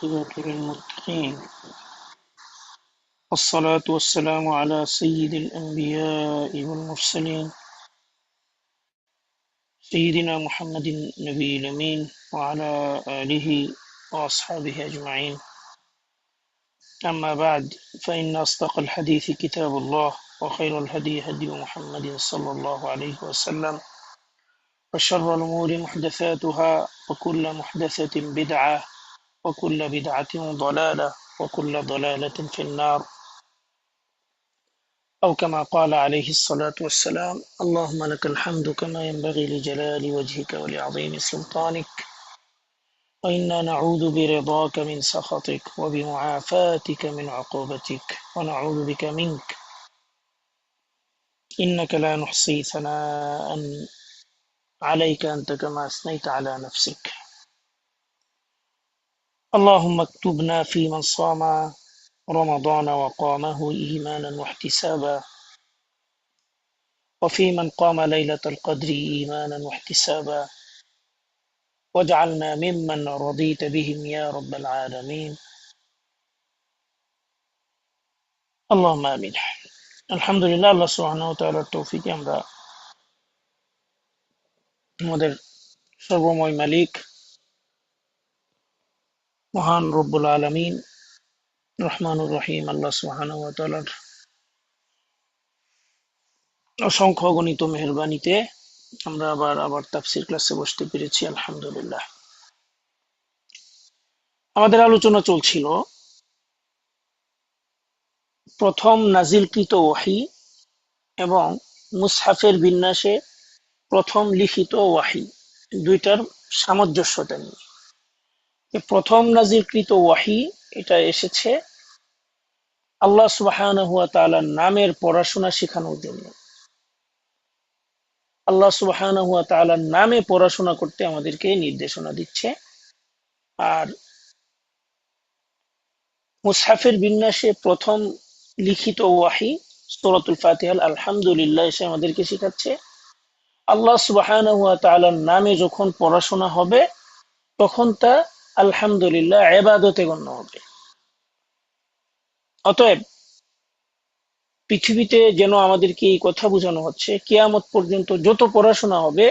والعاقبة للمتقين والصلاة والسلام على سيد الأنبياء والمرسلين سيدنا محمد النبي الأمين وعلى آله وأصحابه أجمعين. أما بعد، فإن أصدق الحديث كتاب الله، وخير الهدي هدي محمد صلى الله عليه وسلم، وشر الأمور محدثاتها، وكل محدثة بدعة، وكل بدعة ضلالة، وكل ضلالة في النار، أو كما قال عليه الصلاة والسلام: اللهم لك الحمد كما ينبغي لجلال وجهك ولعظيم سلطانك، وإنا نعوذ برضاك من سخطك، وبمعافاتك من عقوبتك، ونعوذ بك منك، إنك لا نحصي ثناء عليك أنت كما أثنيت على نفسك. اللهم اكتبنا في من صام رمضان وقامه إيمانا واحتسابا، وفي من قام ليلة القدر إيمانا واحتسابا، واجعلنا ممن رضيت بهم يا رب العالمين. اللهم آمين. আলহামদুলিল্লাহ, আল্লাহ সুবহানাহু ওয়া তাআলার তৌফিকে আমরা আমাদের সর্বময় মালিক মহান রব্বুল আলামিন রহমানুর রহিম আল্লাহ সুবহানাহু ওয়া তাআলার অসংখ্য অগণিত মেহেরবানিতে আমরা আবার তাফসীর ক্লাসে বসতে পেরেছি, আলহামদুলিল্লাহ। আমাদের আলোচনা চলছিল প্রথম নাজিলকৃত ওহী এবং মুসহাফের বিন্যাসে প্রথম লিখিত ওয়াহী দুইটার সামঞ্জস্যতা নিয়ে। প্রথম নাজিলকৃত ওয়াহী এটা এসেছে আল্লাহ সুবহানাহু ওয়া তাআলার নামের পড়াশোনা শেখানোর জন্য। আল্লাহ সুবহানাহু ওয়া তাআলার নামে পড়াশোনা করতে আমাদেরকে নির্দেশনা দিচ্ছে। আর মুসহাফের বিন্যাসে প্রথম লিখিত ওয়াহী সূরাতুল ফাতিহা আলহামদুলিল্লাহ এসে আমাদেরকে শেখাচ্ছে আল্লাহ সুবহানাহু ওয়া তাআলার নামে যখন পড়াশোনা হবে তখন তা আলহামদুলিল্লাহ ইবাদতে গণ্য হবে। অতএব পৃথিবীতে যেন আমাদেরকে এই কথা বোঝানো হচ্ছে, কিয়ামত পর্যন্ত যত পড়াশোনা হবে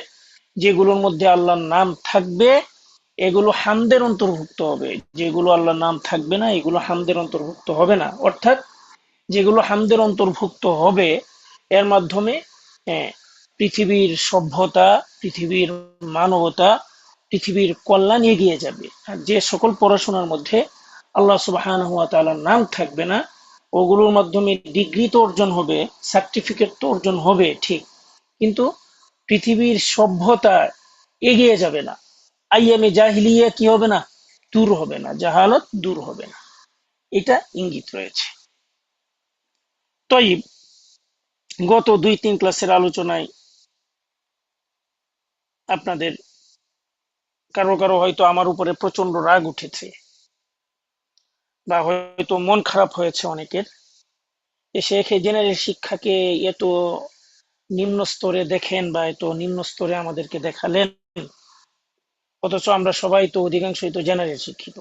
যেগুলোর মধ্যে আল্লাহর নাম থাকবে এগুলো হামদের অন্তর্ভুক্ত হবে, যেগুলো আল্লাহর নাম থাকবে না এগুলো হামদের অন্তর্ভুক্ত হবে না। অর্থাৎ যেগুলো হামদের অন্তর্ভুক্ত হবে এর মাধ্যমে পৃথিবীর সভ্যতা, পৃথিবীর মানবতা, পৃথিবীর কল্যাণ এগিয়ে যাবে। আর যে সকল পড়াশোনার মধ্যে আল্লাহ সুবহানাহু ওয়া তাআলার নাম থাকবে না ওগুলোর মাধ্যমে ডিগ্রি তো অর্জন হবে, সার্টিফিকেট তো অর্জন হবে ঠিক, কিন্তু পৃথিবীর সভ্যতা এগিয়ে যাবে না, আইয়ামে জাহিলিয়া কি হবে না, দূর হবে না, জাহালত দূর হবে না, এটা ইঙ্গিত রয়েছে। তয়ব, গত 2-3 ক্লাসের আলোচনায় আপনাদের কারো কারো হয়তো আমার উপরে প্রচন্ড রাগ উঠেছে বা হয়তো মন খারাপ হয়েছে অনেকের, শেখ জেনারেল শিক্ষাকে এত নিম্ন স্তরে দেখেন বা এত নিম্ন স্তরে আমাদেরকে দেখালেন, অথচ আমরা সবাই তো অধিকাংশই তো জেনারেল শিক্ষিত।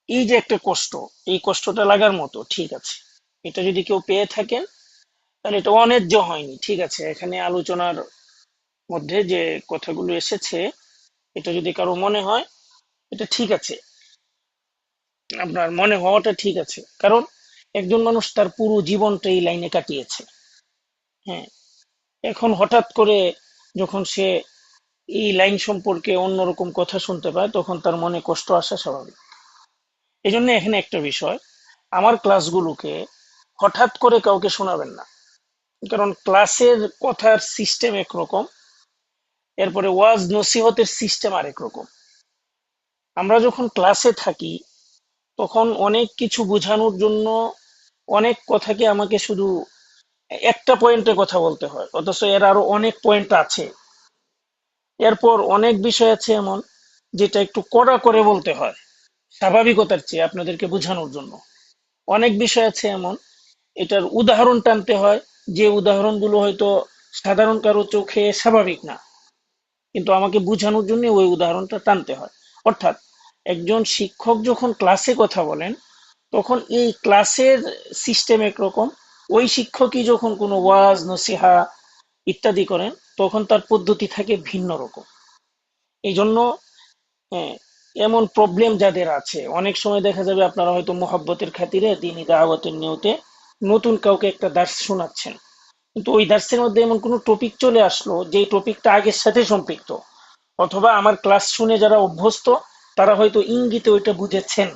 এই যে একটা কষ্ট, এই কষ্টটা লাগার মতো, ঠিক আছে, এটা যদি কেউ পেয়ে থাকেন তাহলে এটা অন্যায্য হয়নি, ঠিক আছে। এখানে আলোচনার মধ্যে যে কথাগুলো এসেছে এটা যদি কারো মনে হয় এটা ঠিক আছে, আপনার মনে হওয়াটা ঠিক আছে, কারণ একজন মানুষ তার পুরো জীবনটা এই লাইনে কাটিয়েছে। হ্যাঁ, এখন হঠাৎ করে যখন সে এই লাইন সম্পর্কে অন্যরকম কথা শুনতে পায় তখন তার মনে কষ্ট আসা স্বাভাবিক। এই জন্য এখানে একটা বিষয়, আমার ক্লাসগুলোকে হঠাৎ করে কাউকে শোনাবেন না, কারণ ক্লাসের কথার সিস্টেম একরকম, এরপরে ওয়াজ নসিহতের সিস্টেম আরেক রকম। আমরা যখন ক্লাসে থাকি তখন অনেক কিছু বোঝানোর জন্য অনেক কথাকে আমাকে শুধু একটা পয়েন্টে কথা বলতে হয়, অথচ এর আরো অনেক পয়েন্ট আছে। এরপর অনেক বিষয় আছে এমন যেটা একটু কড়া করে বলতে হয় স্বাভাবিকতার চেয়ে আপনাদেরকে বোঝানোর জন্য। অনেক বিষয় আছে এমন এটার উদাহরণ টানতে হয়, যে উদাহরণগুলো হয়তো সাধারণ কারো চোখে স্বাভাবিক না, কিন্তু আমাকে বোঝানোর জন্য ওই উদাহরণটা টানতে হয়। অর্থাৎ একজন শিক্ষক যখন ক্লাসে কথা বলেন তখন এই ক্লাসের সিস্টেম একরকম, ওই শিক্ষকই যখন কোনো ওয়াজ নসিহা ইত্যাদি করেন তখন তার পদ্ধতি থাকে ভিন্ন রকম। এই জন্য হ্যাঁ, এমন প্রবলেম যাদের আছে, অনেক সময় দেখা যাবে আপনারা হয়তো মোহাব্বতের খাতিরে দিনী দাওয়াতের নিয়তে নতুন কাউকে একটা দার্স শোনাচ্ছেন, কিন্তু ওই দার্সের মধ্যে এমন কোনো টপিক চলে আসলো যে টপিকটা আগের সাথে সম্পৃক্ত, অথবা আমার ক্লাস শুনে যারা অভ্যস্ত তারা হয়তো ইঙ্গিতে ওইটা বুঝেছেন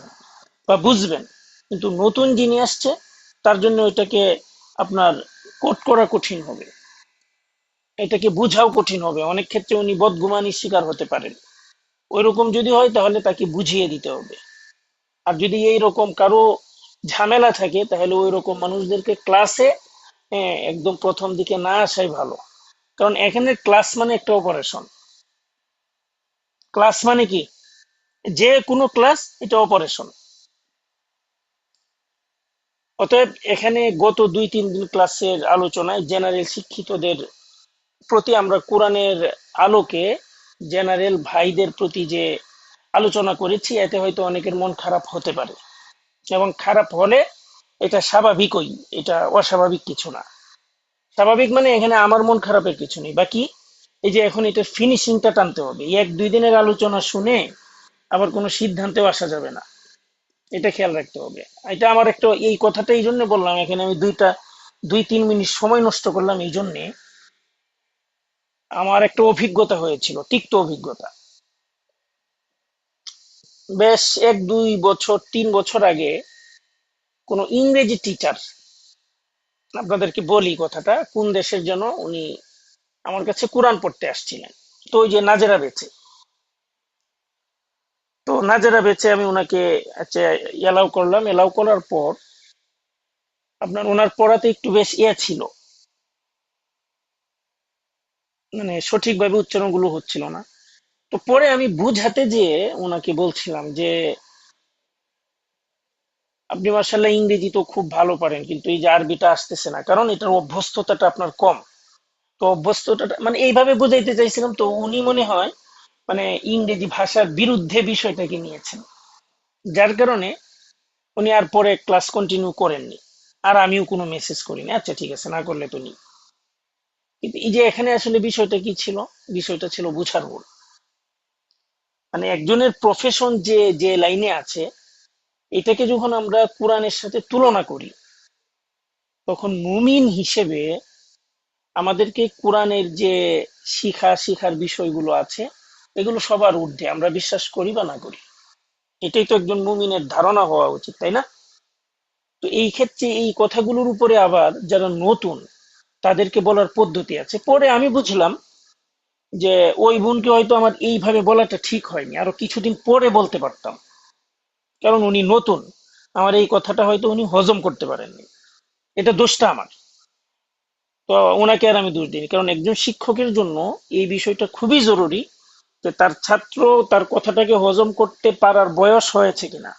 বা বুঝবেন, কিন্তু নতুন যিনি আসছে তার জন্য ওইটাকে আপনার কোট করা কঠিন হবে, এটাকে বুঝাও কঠিন হবে, অনেক ক্ষেত্রে উনি বদগুমানির শিকার হতে পারেন। ওইরকম যদি হয় তাহলে তাকে বুঝিয়ে দিতে হবে। আর যদি এইরকম কারো ঝামেলা থাকে তাহলে ওই রকম মানুষদেরকে ক্লাসে একদম প্রথম দিকে না আসাই ভালো। কারণ এখানে ক্লাস মানে একটা অপারেশন। ক্লাস মানে কি, যে কোনো ক্লাস এটা অপারেশন। অতএব এখানে গত 2-3 দিন ক্লাসের আলোচনায় জেনারেল শিক্ষিতদের প্রতি আমরা কোরআনের আলোকে জেনারেল ভাইদের প্রতি যে আলোচনা করেছি, এতে হয়তো অনেকের মন খারাপ হতে পারে, এবং খারাপ হলে এটা স্বাভাবিকই, এটা অস্বাভাবিক কিছু না। স্বাভাবিক মানে এখানে আমার মন খারাপের কিছু নেই। বাকি এই যে এখন এটা ফিনিশিংটা টানতে হবে, 1-2 দিনের আলোচনা শুনে আবার কোনো সিদ্ধান্তেও আসা যাবে না, এটা খেয়াল রাখতে হবে। এটা আমার একটা, এই কথাটা এই জন্য বললাম, এখানে আমি 2-3 মিনিট সময় নষ্ট করলাম এই জন্যে, আমার একটা অভিজ্ঞতা হয়েছিল, তিক্ত অভিজ্ঞতা। বেশ 1-2 বছর 3 বছর আগে কোনো ইংরেজি টিচার, আপনাদেরকে বলি কথাটা, কোন দেশের যেন উনি আমার কাছে কোরআন পড়তে আসছিলেন। তো ওই যে নাজেরা বেচে, তো নাজেরা বেচে আমি ওনাকে আচ্ছা এলাও করলাম, এলাও করার পর আপনার ওনার পড়াতে একটু বেশ ছিল, মানে সঠিকভাবে উচ্চারণগুলো হচ্ছিল না। তো পরে আমি বুঝাতে যেয়ে ওনাকে বলছিলাম যে আপনি মার্শাল্লাহ ইংরেজি তো খুব ভালো পারেন, কিন্তু এই যে আরবিটা আসতেছে না, কারণ এটার অভ্যস্ততাটা আপনার কম। তো অভ্যস্ততা মানে এইভাবে বুঝাইতে চাইছিলাম, তো উনি মনে হয় মানে ইংরেজি ভাষার বিরুদ্ধে বিষয়টাকে নিয়েছেন, যার কারণে উনি আর পরে ক্লাস কন্টিনিউ করেননি। আর আমিও কোনো মেসেজ করিনি, আচ্ছা ঠিক আছে না করলে তো নি। কিন্তু এই যে এখানে আসলে বিষয়টা কি ছিল, বিষয়টা ছিল বুঝার ভুল। মানে একজনের প্রফেশন যে যে লাইনে আছে, এটাকে যখন আমরা কোরআনের সাথে তুলনা করি, তখন মুমিন হিসেবে আমাদেরকে কোরআনের যে শিখার বিষয়গুলো আছে এগুলো সবার ঊর্ধ্বে, আমরা বিশ্বাস করি বা না করি, এটাই তো একজন মুমিনের ধারণা হওয়া উচিত, তাই না? তো এই ক্ষেত্রে এই কথাগুলোর উপরে আবার যারা নতুন তাদেরকে বলার পদ্ধতি আছে। পরে আমি বুঝলাম যে ওই বোনকে হয়তো আমার এইভাবে বলাটা ঠিক হয়নি, আরো কিছুদিন পরে বলতে পারতাম, কারণ উনি নতুন, আমার এই কথাটা হয়তো উনি হজম করতে পারেননি, এটা দোষটা আমার। তো ওনাকে আর আমি দোষ দিইনি, কারণ একজন শিক্ষকের জন্য এই বিষয়টা খুবই জরুরি যে তার ছাত্র তার কথাটাকে হজম করতে পারার বয়স হয়েছে কিনা।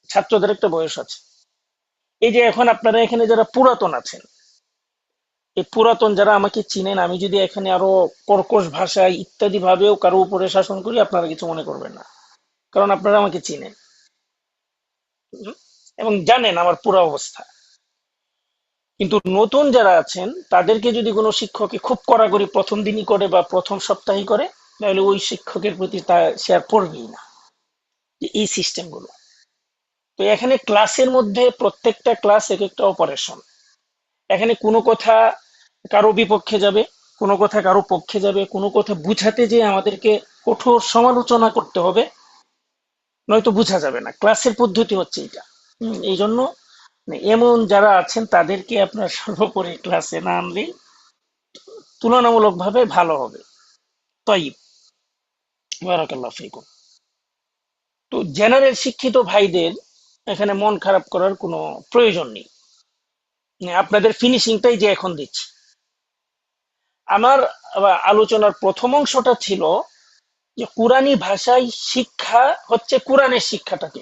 ছাত্রদের একটা বয়স আছে। এই যে এখন আপনারা এখানে যারা পুরাতন আছেন, এই পুরাতন যারা আমাকে চিনেন, আমি যদি এখানে আরো কর্কশ ভাষায় ইত্যাদি ভাবেও কারো উপরে শাসন করি আপনারা কিছু মনে করবেন না, কারণ আপনারা আমাকে চিনেন। উম, এবং জানেন আমার পুরো অবস্থা। কিন্তু নতুন যারা আছেন তাদেরকে যদি কোনো শিক্ষকে খুব কড়াকড়ি প্রথম দিনই করে বা প্রথম সপ্তাহে করে, তাহলে ওই শিক্ষকের প্রতি তা সে আর পড়বেই না, যে এই সিস্টেম গুলো। তো এখানে ক্লাসের মধ্যে প্রত্যেকটা ক্লাস এক একটা অপারেশন। এখানে কোনো কথা কারো বিপক্ষে যাবে, কোনো কথা কারো পক্ষে যাবে, কোনো কথা বুঝাতে যে আমাদেরকে কঠোর সমালোচনা করতে হবে, নয়তো বোঝা যাবে না। ক্লাসের পদ্ধতি হচ্ছে এটা। এই জন্য মানে এমন যারা আছেন তাদেরকে আপনার সর্বোপরি ক্লাসে না আনলে তুলনামূলকভাবে ভালো হবে। তয়িব, বারাকাল্লাহ ফিকুম। তো জেনারেল শিক্ষিত ভাইদের এখানে মন খারাপ করার কোনো প্রয়োজন নেই, মানে আপনাদের ফিনিশিংটাই যে এখন দিচ্ছি। আমার আলোচনার প্রথম অংশটা ছিল যে কোরআনী ভাষায় শিক্ষা হচ্ছে কোরআনের শিক্ষাটাকে,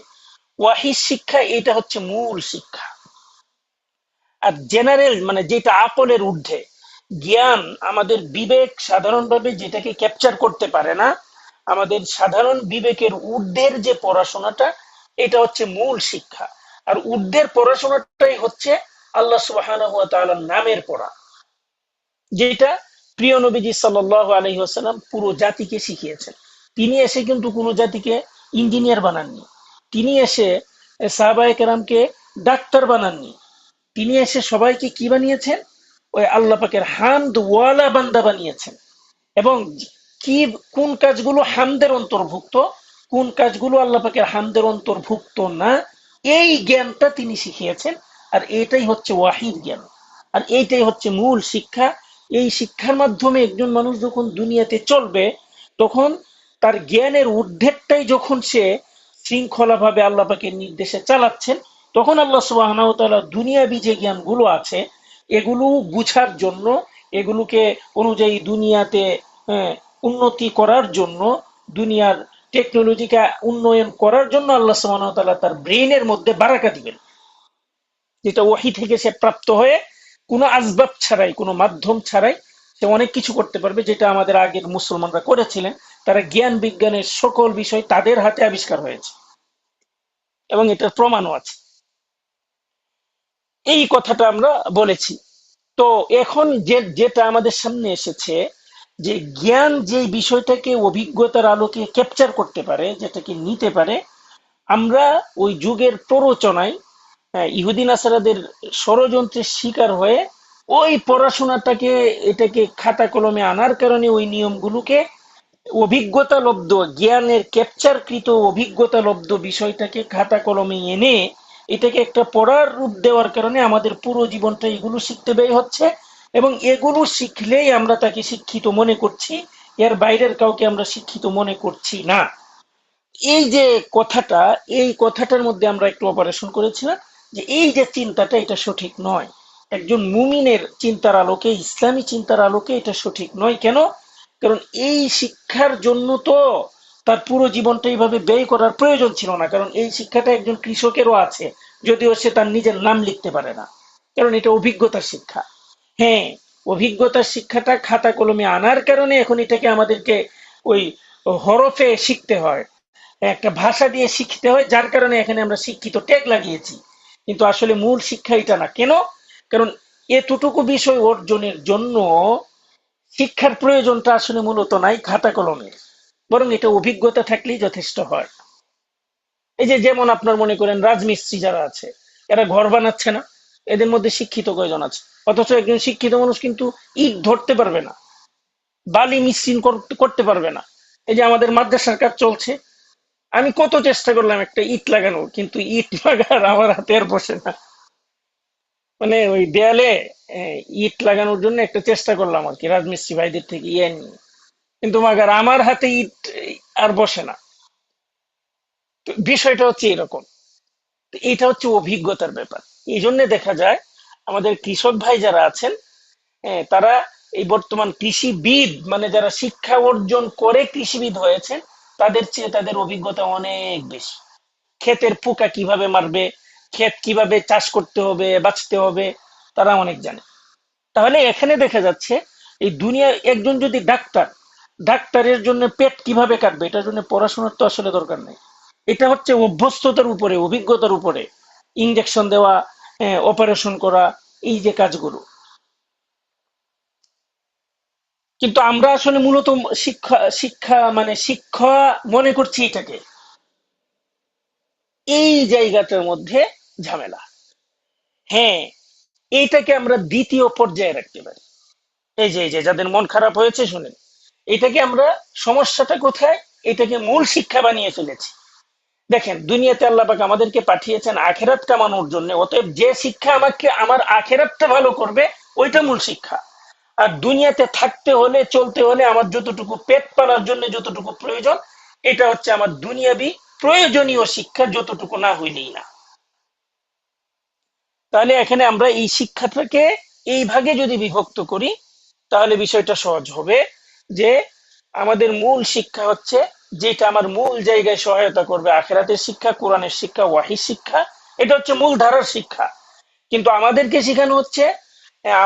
ওয়াহির শিক্ষা এটা হচ্ছে মূল শিক্ষা। আর জেনারেল মানে যেটা আকলের ঊর্ধ্বে জ্ঞান, আমাদের বিবেক সাধারণভাবে যেটাকে ক্যাপচার করতে পারে না, আমাদের সাধারণ বিবেকের ঊর্ধ্বের যে পড়াশোনাটা, এটা হচ্ছে মূল শিক্ষা। আর ঊর্ধ্বের পড়াশোনাটাই হচ্ছে আল্লাহ সুবহানাহু ওয়া তাআলার নামের পড়া, যেটা প্রিয় নবীজি সাল্লাল্লাহু আলাইহি ওয়াসাল্লাম পুরো জাতিকে শিখিয়েছেন। তিনি এসে কিন্তু কোনো জাতিকে ইঞ্জিনিয়ার বানাননি, তিনি এসে সাহাবায়ে কেরামকে ডাক্তার বানাননি, তিনি এসে সবাইকে কি বানিয়েছেন? ওই আল্লাহ পাকের হামদ ওয়ালা বান্দা বানিয়েছেন। এবং কি কোন কাজগুলো হামদের অন্তর্ভুক্ত, কোন কাজগুলো আল্লাহ পাকের হামদের অন্তর্ভুক্ত না, এই জ্ঞানটা তিনি শিখিয়েছেন। আর এটাই হচ্ছে ওয়াহিদ জ্ঞান, আর এইটাই হচ্ছে মূল শিক্ষা। এই শিক্ষার মাধ্যমে একজন মানুষ যখন দুনিয়াতে চলবে, তখন তার জ্ঞানের ঊর্ধ্বেরটাই যখন সে শৃঙ্খলাভাবে আল্লাহ পাকের নির্দেশে চালাচ্ছেন, তখন আল্লাহ সুবহানাহু ওয়া তাআলা দুনিয়াবি যে জ্ঞানগুলো আছে এগুলো বুঝার জন্য, এগুলোকে অনুযায়ী দুনিয়াতে উন্নতি করার জন্য, দুনিয়ার টেকনোলজিকে উন্নয়ন করার জন্য আল্লাহ সুবহানাহু ওয়া তাআলা তার ব্রেইনের মধ্যে বারাকা দিবেন, যেটা ওহী থেকে সে প্রাপ্ত হয়ে কোনো আসবাব ছাড়াই, কোনো মাধ্যম ছাড়াই সে অনেক কিছু করতে পারবে, যেটা আমাদের আগের মুসলমানরা করেছিলেন। তারা জ্ঞান বিজ্ঞানের সকল বিষয় তাদের হাতে আবিষ্কার হয়েছে এবং এটার প্রমাণও আছে। এই কথাটা আমরা বলেছি। তো এখন যেটা আমাদের সামনে এসেছে, যে জ্ঞান যে বিষয়টাকে অভিজ্ঞতার আলোকে ক্যাপচার করতে পারে, যেটাকে নিতে পারে, আমরা ওই যুগের প্ররোচনায় ইহুদি নাসারাদের ষড়যন্ত্রের শিকার হয়ে ওই পড়াশোনাটাকে, এটাকে খাতা কলমে আনার কারণে ওই নিয়মগুলোকে অভিজ্ঞতা লব্ধ, জ্ঞানের ক্যাপচারকৃত অভিজ্ঞতা লব্ধ বিষয়টাকে খাতা কলমে এনে এটাকে একটা পড়ার রূপ দেওয়ার কারণে আমাদের পুরো জীবনটা এগুলো শিখতে ব্যয় হচ্ছে। এবং এগুলো শিখলেই আমরা তাকে শিক্ষিত মনে করছি, এর বাইরের কাউকে আমরা শিক্ষিত মনে করছি না। এই যে কথাটা, এই কথাটার মধ্যে আমরা একটু অপারেশন করেছিলাম, যে এই যে চিন্তাটা, এটা সঠিক নয়। একজন মুমিনের চিন্তার আলোকে, ইসলামী চিন্তার আলোকে এটা সঠিক নয়। কেন? কারণ এই শিক্ষার জন্য তো তার পুরো জীবনটা এইভাবে ব্যয় করার প্রয়োজন ছিল না। কারণ এই শিক্ষাটা একজন কৃষকেরও আছে, যদিও সে তার নিজের নাম লিখতে পারে না, কারণ এটা অভিজ্ঞতার শিক্ষা। হ্যাঁ, অভিজ্ঞতার শিক্ষাটা খাতা কলমে আনার কারণে এখন এটাকে আমাদেরকে ওই হরফে শিখতে হয়, একটা ভাষা দিয়ে শিখতে হয়, যার কারণে এখানে আমরা শিক্ষিত ট্যাগ লাগিয়েছি। কিন্তু আসলে মূল শিক্ষা এটা না। কেন? কারণ এতটুকু বিষয় অর্জনের জন্য শিক্ষার প্রয়োজনটা আসলে মূলত নাই খাতা কলমের, বরং এটা অভিজ্ঞতা থাকলেই যথেষ্ট হয়। এই যে যেমন আপনার মনে করেন রাজমিস্ত্রি যারা আছে, এরা ঘর বানাচ্ছে না, এদের মধ্যে শিক্ষিত কয়জন আছে? অথচ একজন শিক্ষিত মানুষ কিন্তু ইট ধরতে পারবে না, বালি মিশ্রণ করতে পারবে না। এই যে আমাদের মাদ্রাসার কাজ চলছে, আমি কত চেষ্টা করলাম একটা ইট লাগানোর, কিন্তু ইট লাগার আমার হাতে আর বসে না। মানে ওই দেয়ালে ইট লাগানোর জন্য একটা চেষ্টা করলাম আর কি, রাজমিস্ত্রি ভাইদের থেকে ইয়ে নিয়ে, কিন্তু মাগার আমার হাতে ইট আর বসে না। তো বিষয়টা হচ্ছে এরকম। তো এটা হচ্ছে অভিজ্ঞতার ব্যাপার। এই জন্য দেখা যায় আমাদের কৃষক ভাই যারা আছেন, তারা এই বর্তমান কৃষিবিদ, মানে যারা শিক্ষা অর্জন করে কৃষিবিদ হয়েছেন, তাদের চেয়ে তাদের অভিজ্ঞতা অনেক বেশি। ক্ষেতের পোকা কিভাবে মারবে, ক্ষেত কিভাবে চাষ করতে হবে, বাঁচতে হবে, তারা অনেক জানে। তাহলে এখানে দেখা যাচ্ছে এই দুনিয়া, একজন যদি ডাক্তার, ডাক্তারের জন্য পেট কিভাবে কাটবে, এটার জন্য পড়াশোনার তো আসলে দরকার নেই। এটা হচ্ছে অভ্যস্ততার উপরে, অভিজ্ঞতার উপরে, ইনজেকশন দেওয়া, অপারেশন করা, এই যে কাজগুলো। কিন্তু আমরা আসলে মূলত শিক্ষা, শিক্ষা মানে শিক্ষা মনে করছি এটাকে। এই জায়গাটার মধ্যে ঝামেলা। হ্যাঁ, এইটাকে আমরা দ্বিতীয় পর্যায়ে রাখতে পারি। এই যে যাদের মন খারাপ হয়েছে শুনেন, এটাকে আমরা, সমস্যাটা কোথায়, এটাকে মূল শিক্ষা বানিয়ে ফেলেছি। দেখেন, দুনিয়াতে আল্লাহ পাক আমাদেরকে পাঠিয়েছেন আখেরাত কামানোর জন্য, অতএব যে শিক্ষা আমাকে আমার আখেরাতটা ভালো করবে, ওইটা মূল শিক্ষা। আর দুনিয়াতে থাকতে হলে, চলতে হলে আমার যতটুকু পেট পালার জন্য যতটুকু প্রয়োজন, এটা হচ্ছে আমার দুনিয়াবি প্রয়োজনীয় শিক্ষা, যতটুকু না হইলেই না। তাহলে এখানে আমরা এই শিক্ষাটাকে এই ভাগে যদি বিভক্ত করি, তাহলে বিষয়টা সহজ হবে। যে আমাদের মূল শিক্ষা হচ্ছে, যেটা আমার মূল জায়গায় সহায়তা করবে, আখেরাতের শিক্ষা, কোরআনের শিক্ষা, ওয়াহির শিক্ষা, এটা হচ্ছে মূল ধারার শিক্ষা। কিন্তু আমাদেরকে শেখানো হচ্ছে,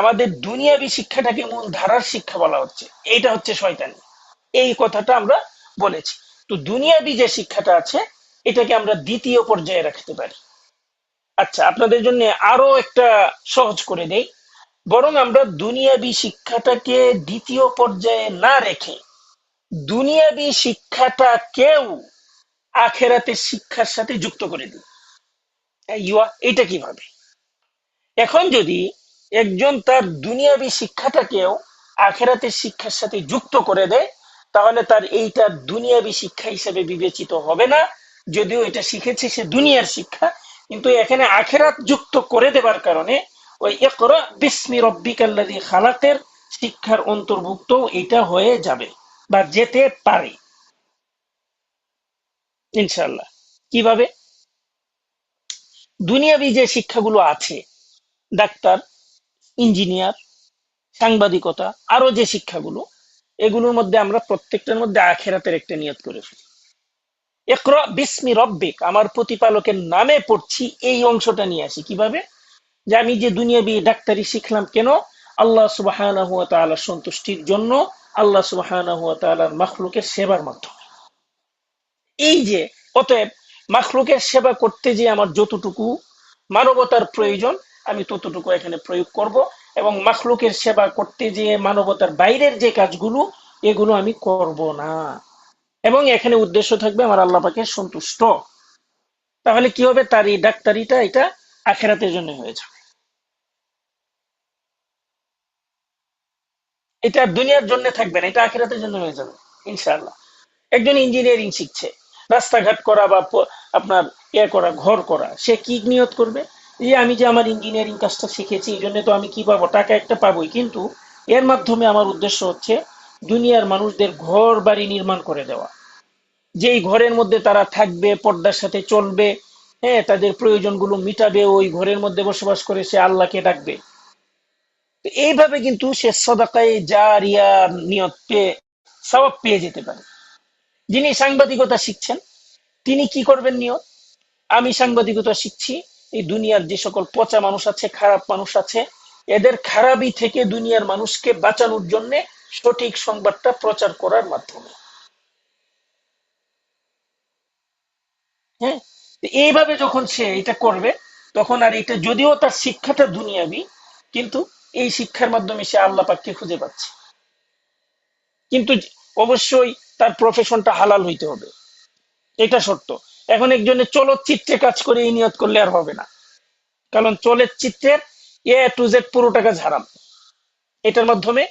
আমাদের দুনিয়াবি শিক্ষাটাকে মূল ধারার শিক্ষা বলা হচ্ছে, এইটা হচ্ছে শয়তানি। এই কথাটা আমরা বলেছি। তো দুনিয়াবি যে শিক্ষাটা আছে এটাকে আমরা দ্বিতীয় পর্যায়ে রাখতে পারি। আচ্ছা, আপনাদের জন্য আরো একটা সহজ করে দেই। বরং আমরা দুনিয়াবি শিক্ষাটাকে দ্বিতীয় পর্যায়ে না রেখে দুনিয়াবি শিক্ষাটাকেও আখেরাতের শিক্ষার সাথে যুক্ত করে দিই। এটা কিভাবে? এখন যদি একজন তার দুনিয়াবি শিক্ষাটাকেও আখেরাতের শিক্ষার সাথে যুক্ত করে দেয়, তাহলে তার এইটা দুনিয়াবি শিক্ষা হিসেবে বিবেচিত হবে না। যদিও এটা শিখেছে সে দুনিয়ার শিক্ষা, কিন্তু এখানে আখেরাত যুক্ত করে দেবার কারণে ওই ইকরা বিস্মি রব্বিকাল্লাযী খালাকের শিক্ষার অন্তর্ভুক্ত এটা হয়ে যাবে বা যেতে পারে ইনশাআল্লাহ। কিভাবে? দুনিয়াবি যে শিক্ষাগুলো আছে, ডাক্তার, ইঞ্জিনিয়ার, সাংবাদিকতা, আরো যে শিক্ষাগুলো, এগুলোর মধ্যে আমরা প্রত্যেকটার মধ্যে আখেরাতের একটা নিয়ত করে ফেলি। ইকরা বিস্মি রব্বিক, আমার প্রতিপালকের নামে পড়ছি, এই অংশটা নিয়ে আসি। কিভাবে? যে আমি যে দুনিয়াবি ডাক্তারি শিখলাম কেন? আল্লাহ সুবহানাহু ওয়া তাআলার সন্তুষ্টির জন্য, আল্লাহ সুবহানাহু ওয়া তাআলার মাখলুকের সেবার মাধ্যমে। এই যে, অতএব মাখলুকের সেবা করতে যে আমার যতটুকু মানবতার প্রয়োজন, আমি ততটুকু এখানে প্রয়োগ করব, এবং মাখলুকের সেবা করতে যে মানবতার বাইরের যে কাজগুলো, এগুলো আমি করব না। এবং এখানে উদ্দেশ্য থাকবে আমার আল্লাহ পাকের সন্তুষ্ট। তাহলে কি হবে? তার এই ডাক্তারিটা এটা আখেরাতের জন্য হয়ে যাবে, এটা দুনিয়ার জন্য থাকবে না, এটা আখেরাতের জন্য হয়ে যাবে ইনশাআল্লাহ। একজন ইঞ্জিনিয়ারিং শিখছে, রাস্তাঘাট করা বা আপনার করা, ঘর করা, সে কি নিয়ত করবে? যে আমি যে আমার ইঞ্জিনিয়ারিং কাজটা শিখেছি, এই জন্য তো আমি কি পাবো? টাকা একটা পাবোই, কিন্তু এর মাধ্যমে আমার উদ্দেশ্য হচ্ছে দুনিয়ার মানুষদের ঘর বাড়ি নির্মাণ করে দেওয়া, যেই ঘরের মধ্যে তারা থাকবে, পর্দার সাথে চলবে, হ্যাঁ, তাদের প্রয়োজনগুলো মিটাবে, ওই ঘরের মধ্যে বসবাস করে সে আল্লাহকে ডাকবে। তো এইভাবে কিন্তু সে সদাকায়ে জারিয়া নিয়ত পেয়ে সওয়াব পেয়ে যেতে পারে। যিনি সাংবাদিকতা শিখছেন, তিনি কি করবেন নিয়ত? আমি সাংবাদিকতা শিখছি, এই দুনিয়ার যে সকল পচা মানুষ আছে, খারাপ মানুষ আছে, এদের খারাপি থেকে দুনিয়ার মানুষকে বাঁচানোর জন্য সঠিক সংবাদটা প্রচার করার মাধ্যমে। হ্যাঁ, এইভাবে যখন সে এটা করবে, তখন আর এটা যদিও তার শিক্ষাটা দুনিয়াবি, কিন্তু এই শিক্ষার মাধ্যমে সে আল্লাহ পাককে খুঁজে পাচ্ছে। কিন্তু অবশ্যই তার প্রফেশনটা হালাল হইতে হবে, এটা সত্য। এখন একজনের চলচ্চিত্রে কাজ করে এই নিয়ত করলে আর হবে না, কারণ চলচ্চিত্রের টু জেড পুরোটা কাজ হারাম। এটার মাধ্যমে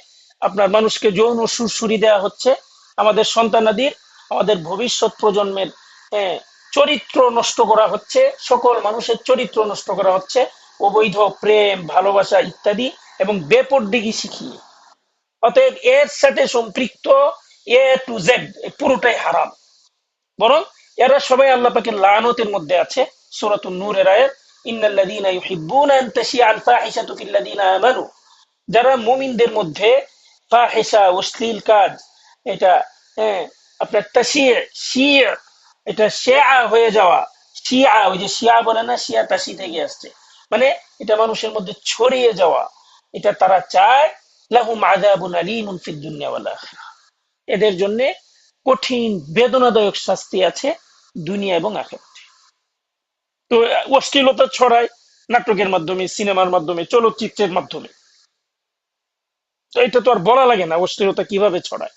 আপনার মানুষকে যৌন সুরসুরি দেওয়া হচ্ছে, আমাদের সন্তানাদির, আমাদের ভবিষ্যৎ প্রজন্মের চরিত্র নষ্ট করা হচ্ছে, সকল মানুষের চরিত্র নষ্ট করা হচ্ছে অবৈধ প্রেম, ভালোবাসা ইত্যাদি এবং বেপরদিগি শিখিয়ে। অতএব এর সাথে সম্পৃক্ত টু জেড পুরোটাই হারাম। বরং এরা সবাই আল্লাহ পাকের লানতের মধ্যে আছে। সূরাতুন নূরের আয়াত, ইন্নাল্লাযীনা ইউহিব্বুনা আন তাশিআ আল ফাহিশাতু ফিল্লাযীনা আমানু, যারা মুমিনদের মধ্যে ফাহিশা, অশ্লীল কাজ, এটা হ্যাঁ আপনার তাশিয়া, শিয়া, এটা শিয়া হয়ে যাওয়া, শিয়া, ওই যে শিয়া বলে না, শিয়া তাশি থেকে আসছে, মানে এটা মানুষের মধ্যে ছড়িয়ে যাওয়া, এটা তারা চায়। লাহুম আযাবুন আলীমুন ফিদ দুনিয়া ওয়াল আখিরাহ, এদের জন্য কঠিন বেদনাদায়ক শাস্তি আছে দুনিয়া এবং আখিরাতে। তো অশ্লীলতা ছড়ায় নাটকের মাধ্যমে, সিনেমার মাধ্যমে, চলচ্চিত্রের মাধ্যমে। তো এটা তো আর বলা লাগে না অশ্লীলতা কিভাবে ছড়ায়।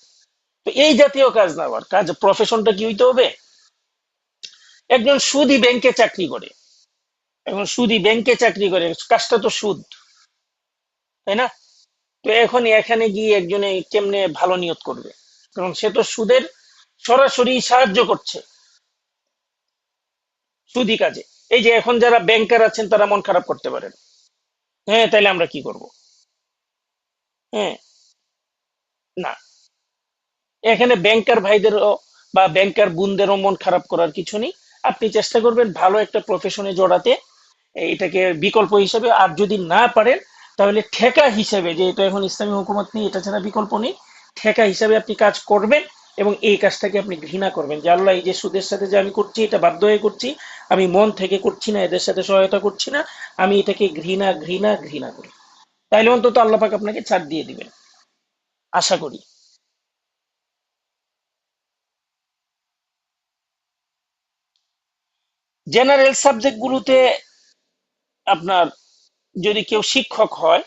তো এই জাতীয় কাজ না, আবার কাজ প্রফেশনটা কি হইতে হবে? একজন সুদী ব্যাংকে চাকরি করে, এখন সুদী ব্যাংকে চাকরি করে, কাজটা তো সুদ, তাই না? তো এখন এখানে গিয়ে একজনে কেমনে ভালো নিয়ত করবে? কারণ সে তো সুদের সরাসরি সাহায্য করছে সুদী কাজে। এই যে এখন যারা ব্যাংকার আছেন তারা মন খারাপ করতে পারেন, হ্যাঁ তাইলে আমরা কি করব? হ্যাঁ, না, এখানে ব্যাংকার ভাইদেরও বা ব্যাংকার বোনদেরও মন খারাপ করার কিছু নেই। আপনি চেষ্টা করবেন ভালো একটা প্রফেশনে জড়াতে, এটাকে বিকল্প হিসেবে। আর যদি না পারেন, তাহলে ঠেকা হিসেবে, যে এটা এখন ইসলামী হুকুমত নেই, এটা ছাড়া বিকল্প নেই, ঠেকা হিসাবে আপনি কাজ করবেন। এবং এই কাজটাকে আপনি ঘৃণা করবেন, যে আল্লাহ, এই যে সুদের সাথে যে আমি করছি, এটা বাধ্য হয়ে করছি, আমি মন থেকে করছি না, এদের সাথে সহায়তা করছি না, আমি এটাকে ঘৃণা ঘৃণা ঘৃণা করি। তাইলে অন্তত আল্লাহ পাক আপনাকে ছাড় দিয়ে দিবেন, আশা করি। জেনারেল সাবজেক্ট গুলোতে আপনার যদি কেউ শিক্ষক হয়,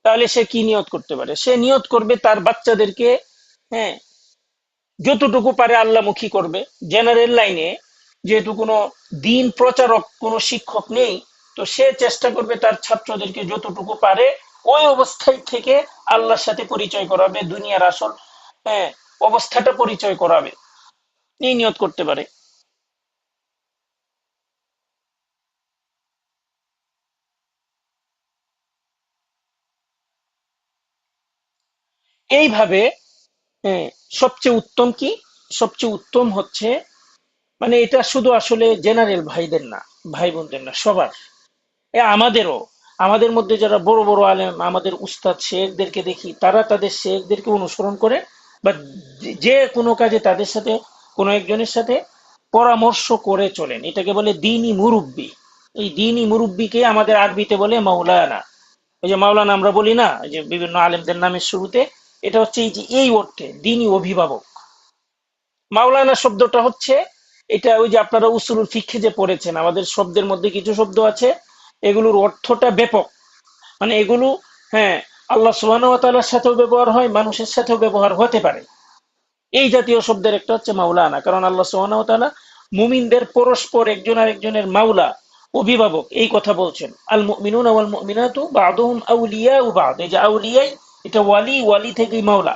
তাহলে সে কি নিয়ত করতে পারে? সে নিয়ত করবে তার বাচ্চাদেরকে, হ্যাঁ, যতটুকু পারে আল্লাহমুখী করবে। জেনারেল লাইনে যেহেতু কোনো দিন প্রচারক কোনো শিক্ষক নেই, তো সে চেষ্টা করবে তার ছাত্রদেরকে যতটুকু পারে ওই অবস্থায় থেকে আল্লাহর সাথে পরিচয় করাবে, দুনিয়ার আসল, হ্যাঁ, অবস্থাটা পরিচয় করাবে। এই নিয়ত করতে পারে। এইভাবে, হ্যাঁ, সবচেয়ে উত্তম কি? সবচেয়ে উত্তম হচ্ছে, মানে এটা শুধু আসলে জেনারেল ভাইদের না, ভাই বোনদের না, সবার, আমাদেরও, আমাদের মধ্যে যারা বড় বড় আলেম, আমাদের উস্তাদ শেখদেরকে দেখি, তারা তাদের শেখদেরকে অনুসরণ করে, বা যে কোনো কাজে তাদের সাথে, কোনো একজনের সাথে পরামর্শ করে চলেন। এটাকে বলে দিনী মুরব্বি। এই দিনী মুরব্বিকে আমাদের আরবিতে বলে মাওলানা। ওই যে মাওলানা আমরা বলি না, যে বিভিন্ন আলেমদের নামের শুরুতে, এটা হচ্ছে এই যে এই অর্থে দিনী অভিভাবক। মাওলানা শব্দটা হচ্ছে, এটা ওই যে আপনারা উসুলুল ফিকহে যে পড়েছেন, আমাদের শব্দের মধ্যে কিছু শব্দ আছে, এগুলোর অর্থটা ব্যাপক। মানে এগুলো, হ্যাঁ, আল্লাহ সুবহানাহু ওয়া তাআলার সাথেও ব্যবহার হয়, মানুষের সাথেও ব্যবহার হতে পারে। এই জাতীয় শব্দের একটা হচ্ছে মাওলানা, কারণ আল্লাহ সুবহানাহু ওয়া তাআলা মুমিনদের পরস্পর একজন আরেকজনের মাওলা, অভিভাবক, এই কথা বলছেন। আল মুমিনুনা ওয়াল মুমিনাতু বা'দুহুম আউলিয়াউ বা'দ। এই যে আউলিয়াই, এটা ওয়ালি, ওয়ালি থেকেই মাওলা,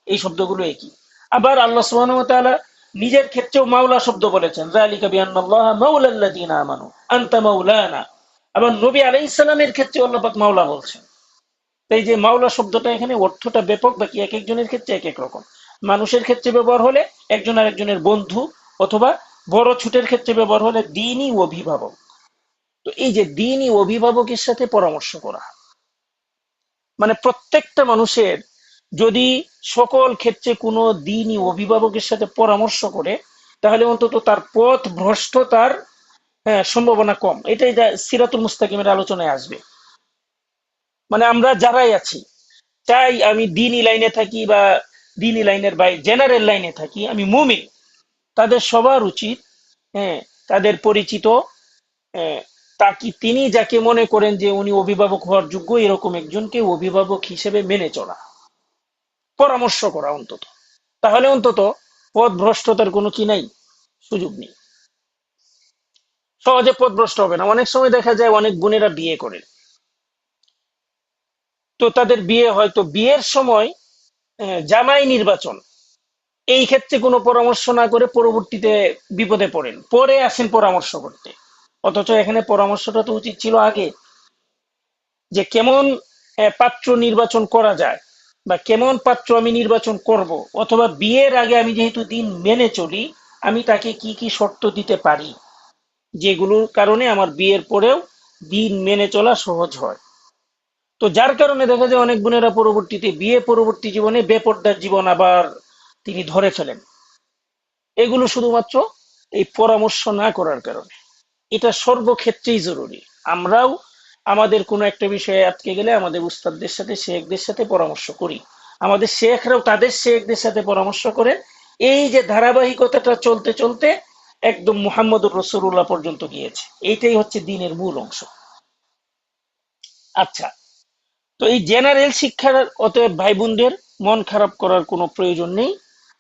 এই শব্দগুলো একই। আবার আল্লাহ সুবহানাহু ওয়া তাআলা নিজের ক্ষেত্রেও মাওলা শব্দ বলেছেন, যালিকা বিআন্নাল্লাহা মাওলাল্লাযিনা আমানু আনতা মাওলানা। আবার নবী আলাইহিস সালামের ক্ষেত্রে আল্লাহ পাক মাওলা বলছেন। এই যে মাওলা শব্দটা এখানে অর্থটা ব্যাপক, বাকি এক একজনের ক্ষেত্রে এক এক রকম। মানুষের ক্ষেত্রে ব্যবহার হলে একজন আরেকজনের বন্ধু, অথবা বড় ছোটের ক্ষেত্রে ব্যবহার হলে দিনই অভিভাবক। তো এই যে দিনই অভিভাবকের সাথে পরামর্শ করা, মানে প্রত্যেকটা মানুষের যদি সকল ক্ষেত্রে কোনো দিনই অভিভাবকের সাথে পরামর্শ করে, তাহলে অন্তত তার পথ ভ্রষ্টতার, হ্যাঁ, সম্ভাবনা কম। এটাই সিরাতুল মুস্তাকিমের আলোচনায় আসবে। মানে আমরা যারাই আছি, চাই আমি দিনী লাইনে থাকি বা দিনী লাইনের বাইরে জেনারেল লাইনে থাকি, আমি মুমিন, তাদের সবার উচিত, হ্যাঁ, তাদের পরিচিত, তাকে তিনি যাকে মনে করেন যে উনি অভিভাবক হওয়ার যোগ্য, এরকম একজনকে অভিভাবক হিসেবে মেনে চলা, পরামর্শ করা অন্তত। তাহলে অন্তত পথ ভ্রষ্টতার কোনো কি নাই, সুযোগ নেই। সহজে পথ ভ্রষ্ট হবে না। অনেক সময় দেখা যায় অনেক বোনেরা বিয়ে করে, তো তাদের বিয়ে হয়তো বিয়ের সময় জামাই নির্বাচন, এই ক্ষেত্রে কোনো পরামর্শ না করে পরবর্তীতে বিপদে পড়েন, পরে আসেন পরামর্শ করতে। অথচ এখানে পরামর্শটা তো উচিত ছিল আগে, যে কেমন পাত্র নির্বাচন করা যায়, বা কেমন পাত্র আমি নির্বাচন করব, অথবা বিয়ের আগে আমি যেহেতু দিন মেনে চলি, আমি তাকে কি কি শর্ত দিতে পারি, যেগুলোর কারণে আমার বিয়ের পরেও দিন মেনে চলা সহজ হয়। তো যার কারণে দেখা যায় অনেক বোনেরা পরবর্তীতে বিয়ে পরবর্তী জীবনে বেপর্দার জীবন আবার তিনি ধরে ফেলেন, এগুলো শুধুমাত্র এই পরামর্শ না করার কারণে। এটা সর্বক্ষেত্রেই জরুরি। আমরাও আমাদের কোনো একটা বিষয়ে আটকে গেলে আমাদের উস্তাদদের সাথে, শেখদের সাথে পরামর্শ করি, আমাদের শেখরাও তাদের শেখদের সাথে পরামর্শ করে। এই যে ধারাবাহিকতাটা চলতে চলতে একদম মুহাম্মদুর রাসূলুল্লাহ পর্যন্ত গিয়েছে। এইটাই হচ্ছে দ্বীনের মূল অংশ। আচ্ছা, তো এই জেনারেল শিক্ষার, অতএব ভাই বোনদের মন খারাপ করার কোনো প্রয়োজন নেই।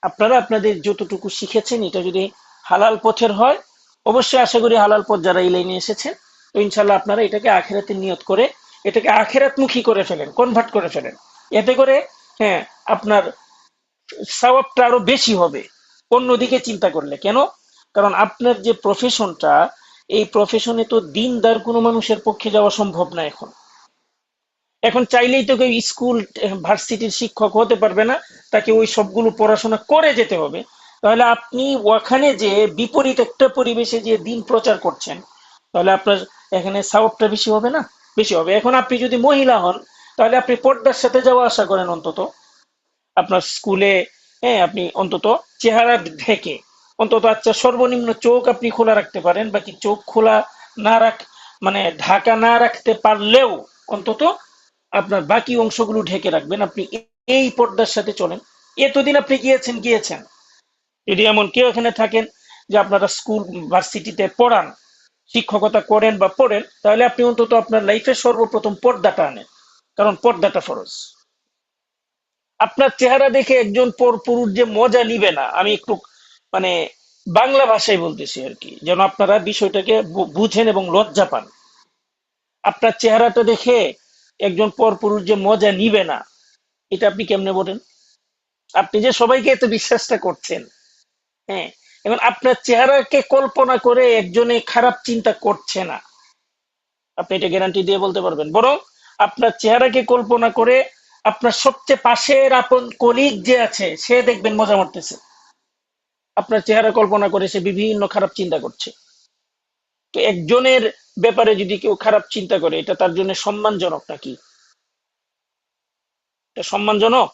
আপনারা আপনাদের যতটুকু শিখেছেন, এটা যদি হালাল পথের হয়, অবশ্যই আশা করি হালাল পথ যারা এই লাইনে এসেছেন, তো ইনশাল্লাহ আপনারা এটাকে আখেরাতের নিয়ত করে এটাকে আখেরাতমুখী করে ফেলেন, কনভার্ট করে ফেলেন। এতে করে, হ্যাঁ, আপনার সওয়াবটা আরো বেশি হবে অন্যদিকে চিন্তা করলে। কেন? কারণ আপনার যে প্রফেশনটা, এই প্রফেশনে তো দিনদার কোনো মানুষের পক্ষে যাওয়া সম্ভব না এখন। এখন চাইলেই তো কেউ স্কুল ভার্সিটির শিক্ষক হতে পারবে না, তাকে ওই সবগুলো পড়াশোনা করে যেতে হবে। তাহলে আপনি ওখানে যে বিপরীত একটা পরিবেশে যে দিন প্রচার করছেন, তাহলে আপনার এখানে সওয়াবটা বেশি হবে না? বেশি হবে। এখন আপনি যদি মহিলা হন, তাহলে আপনি পর্দার সাথে যাওয়া আসা করেন অন্তত আপনার স্কুলে, হ্যাঁ, আপনি অন্তত চেহারা ঢেকে, অন্তত আচ্ছা সর্বনিম্ন চোখ আপনি খোলা রাখতে পারেন, বাকি চোখ খোলা না রাখ, মানে ঢাকা না রাখতে পারলেও অন্তত আপনার বাকি অংশগুলো ঢেকে রাখবেন। আপনি এই পর্দার সাথে চলেন। এতদিন আপনি গিয়েছেন গিয়েছেন, যদি এমন কেউ এখানে থাকেন যে আপনারা স্কুল ভার্সিটিতে পড়ান, শিক্ষকতা করেন বা পড়েন, তাহলে আপনি অন্তত আপনার লাইফে সর্বপ্রথম পর্দাটা আনেন, কারণ পর্দাটা ফরজ। আপনার চেহারা দেখে একজন পর পুরুষ যে মজা নিবে না, আমি একটু মানে বাংলা ভাষায় বলতেছি আর কি, যেন আপনারা বিষয়টাকে বুঝেন এবং লজ্জা পান। আপনার চেহারাটা দেখে একজন পর পুরুষ যে মজা নিবে না, এটা আপনি কেমনে বলেন? আপনি যে সবাইকে এত বিশ্বাসটা করছেন, হ্যাঁ, এবং আপনার চেহারাকে কল্পনা করে একজনে খারাপ চিন্তা করছে না, আপনি এটা গ্যারান্টি দিয়ে বলতে পারবেন? বরং আপনার চেহারাকে কল্পনা করে আপনার সবচেয়ে পাশের আপন কলিগ যে আছে সে দেখবেন মজা মারতেছে, আপনার চেহারা কল্পনা করে সে বিভিন্ন খারাপ চিন্তা করছে। তো একজনের ব্যাপারে যদি কেউ খারাপ চিন্তা করে, এটা তার জন্য সম্মানজনক নাকি? এটা সম্মানজনক?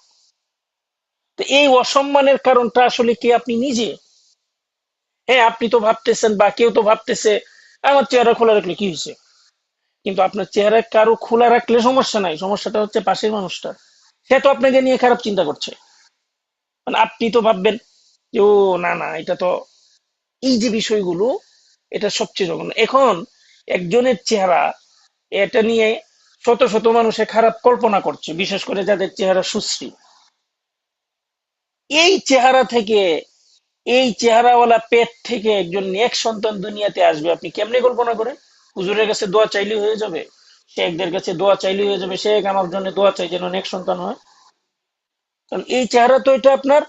তো এই অসম্মানের কারণটা আসলে কি আপনি নিজে? হ্যাঁ, আপনি তো ভাবতেছেন বা কেউ তো ভাবতেছে আমার চেহারা খোলা রাখলে কি হয়েছে, কিন্তু আপনার চেহারা কারো খোলা রাখলে সমস্যা নাই, সমস্যাটা হচ্ছে পাশের মানুষটা, সে তো আপনাকে নিয়ে খারাপ চিন্তা করছে। মানে আপনি তো ভাববেন যে ও না না, এটা তো, এই যে বিষয়গুলো, এটা সবচেয়ে জঘন্য। এখন একজনের চেহারা, এটা নিয়ে শত শত মানুষে খারাপ কল্পনা করছে, বিশেষ করে যাদের চেহারা সুশ্রী। এই চেহারা থেকে, এই চেহারাওয়ালা পেট থেকে একজন নেক সন্তান দুনিয়াতে আসবে, আপনি কেমনে কল্পনা করেন? হুজুরের কাছে দোয়া চাইলে হয়ে যাবে, শেখদের কাছে দোয়া চাইলে হয়ে যাবে, শেখ আমার জন্য দোয়া চাই যেন নেক সন্তান হয়? কারণ এই চেহারা তো এটা আপনার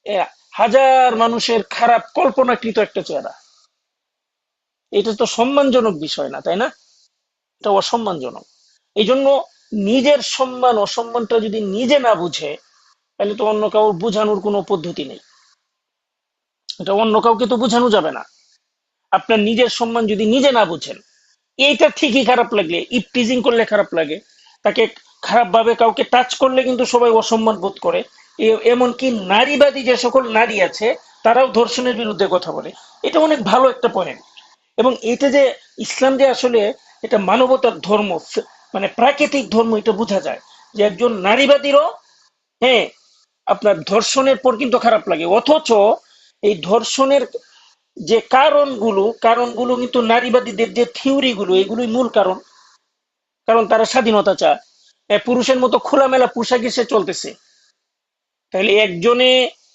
এ, হাজার মানুষের খারাপ কল্পনাকৃত একটা চেহারা। এটা তো সম্মানজনক বিষয় না, তাই না? এটা অসম্মানজনক। এই জন্য নিজের সম্মান অসম্মানটা যদি নিজে না বুঝে, তাহলে তো অন্য কাউর বোঝানোর কোনো পদ্ধতি নেই, এটা অন্য কাউকে তো বোঝানো যাবে না। আপনার নিজের সম্মান যদি নিজে না বুঝেন, এইটা ঠিকই খারাপ লাগলে, ইপটিজিং করলে খারাপ লাগে, তাকে খারাপ ভাবে কাউকে টাচ করলে কিন্তু সবাই অসম্মান বোধ করে। এমনকি নারীবাদী যে সকল নারী আছে, তারাও ধর্ষণের বিরুদ্ধে কথা বলে। এটা অনেক ভালো একটা পয়েন্ট। এবং এটা যে ইসলাম যে আসলে এটা মানবতার ধর্ম, মানে প্রাকৃতিক ধর্ম, এটা বোঝা যায় যে একজন নারীবাদীরও, হ্যাঁ, আপনার ধর্ষণের পর কিন্তু খারাপ লাগে, অথচ এই ধর্ষণের যে কারণগুলো কিন্তু নারীবাদীদের যে থিওরি গুলো, এগুলোই মূল কারণ। কারণ তারা স্বাধীনতা চায়, পুরুষের মতো খোলামেলা পোশাকে সে চলতেছে। তাহলে একজনে,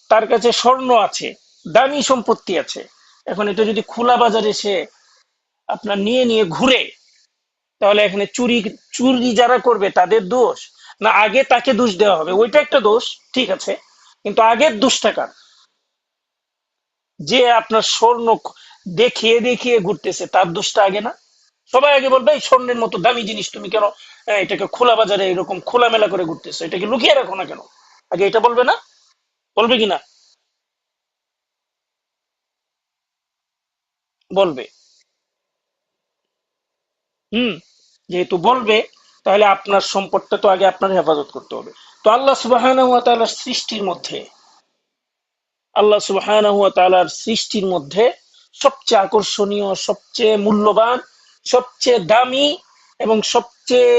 তার কাছে স্বর্ণ আছে, দামি সম্পত্তি আছে, এখন এটা যদি খোলা বাজারে সে আপনার নিয়ে নিয়ে ঘুরে, তাহলে এখানে চুরি, চুরি যারা করবে তাদের দোষ, না আগে তাকে দোষ দেওয়া হবে? ওইটা একটা দোষ, ঠিক আছে, কিন্তু আগের দোষটা কার? যে আপনার স্বর্ণ দেখিয়ে দেখিয়ে ঘুরতেছে, তার দোষটা আগে না? সবাই আগে বলবে এই স্বর্ণের মতো দামি জিনিস তুমি কেন এটাকে খোলা বাজারে এরকম খোলামেলা করে ঘুরতেছো, এটাকে লুকিয়ে রাখো না কেন? আগে এটা বলবে না? বলবে কিনা? বলবে। হুম, যেহেতু বলবে, তাহলে আপনার সম্পদটা তো আগে আপনার হেফাজত করতে হবে। তো আল্লাহ সুবহানাহু ওয়া তাআলার সৃষ্টির মধ্যে, আল্লাহ সুবহানাহু ওয়া তাআলার সৃষ্টির মধ্যে সবচেয়ে আকর্ষণীয়, সবচেয়ে মূল্যবান, সবচেয়ে দামি এবং সবচেয়ে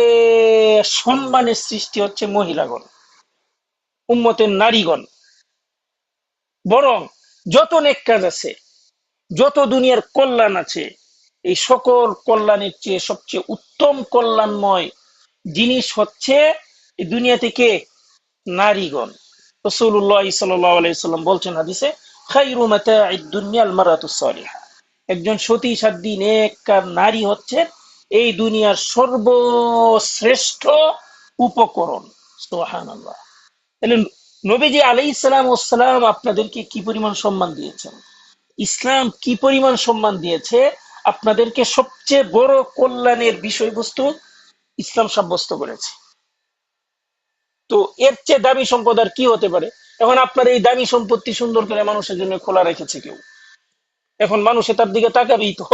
সম্মানের সৃষ্টি হচ্ছে মহিলাগণ, উম্মতের নারীগণ। বরং যত নেক কাজ আছে, যত দুনিয়ার কল্যাণ আছে, এই সকল কল্যাণের চেয়ে সবচেয়ে উত্তম কল্যাণময় জিনিস হচ্ছে এই দুনিয়া থেকে নারীগণ। রাসূলুল্লাহ সাল্লাল্লাহু আলাইহি সাল্লাম বলছেন হাদিসে, খায়রু মাতাঈদ দুনিয়াল মারাতুস সালিহা, একজন সতী সাধ্বী নেককার নারী হচ্ছে এই দুনিয়ার সর্বশ্রেষ্ঠ উপকরণ। সুবহানাল্লাহ। তাহলে নবীজি আলাইহিস সালাম ওয়াসসালাম আপনাদেরকে কি পরিমাণ সম্মান দিয়েছেন, ইসলাম কি পরিমাণ সম্মান দিয়েছে, আপনাদেরকে সবচেয়ে বড় কল্যাণের বিষয়বস্তু ইসলাম সাব্যস্ত করেছে। তো এর চেয়ে দামি সম্পদ আর কি হতে পারে? এখন আপনার এই দামি সম্পত্তি সুন্দর করে মানুষের জন্য খোলা রেখেছে কেউ, এখন মানুষে তার দিকে তাকাবেই তো,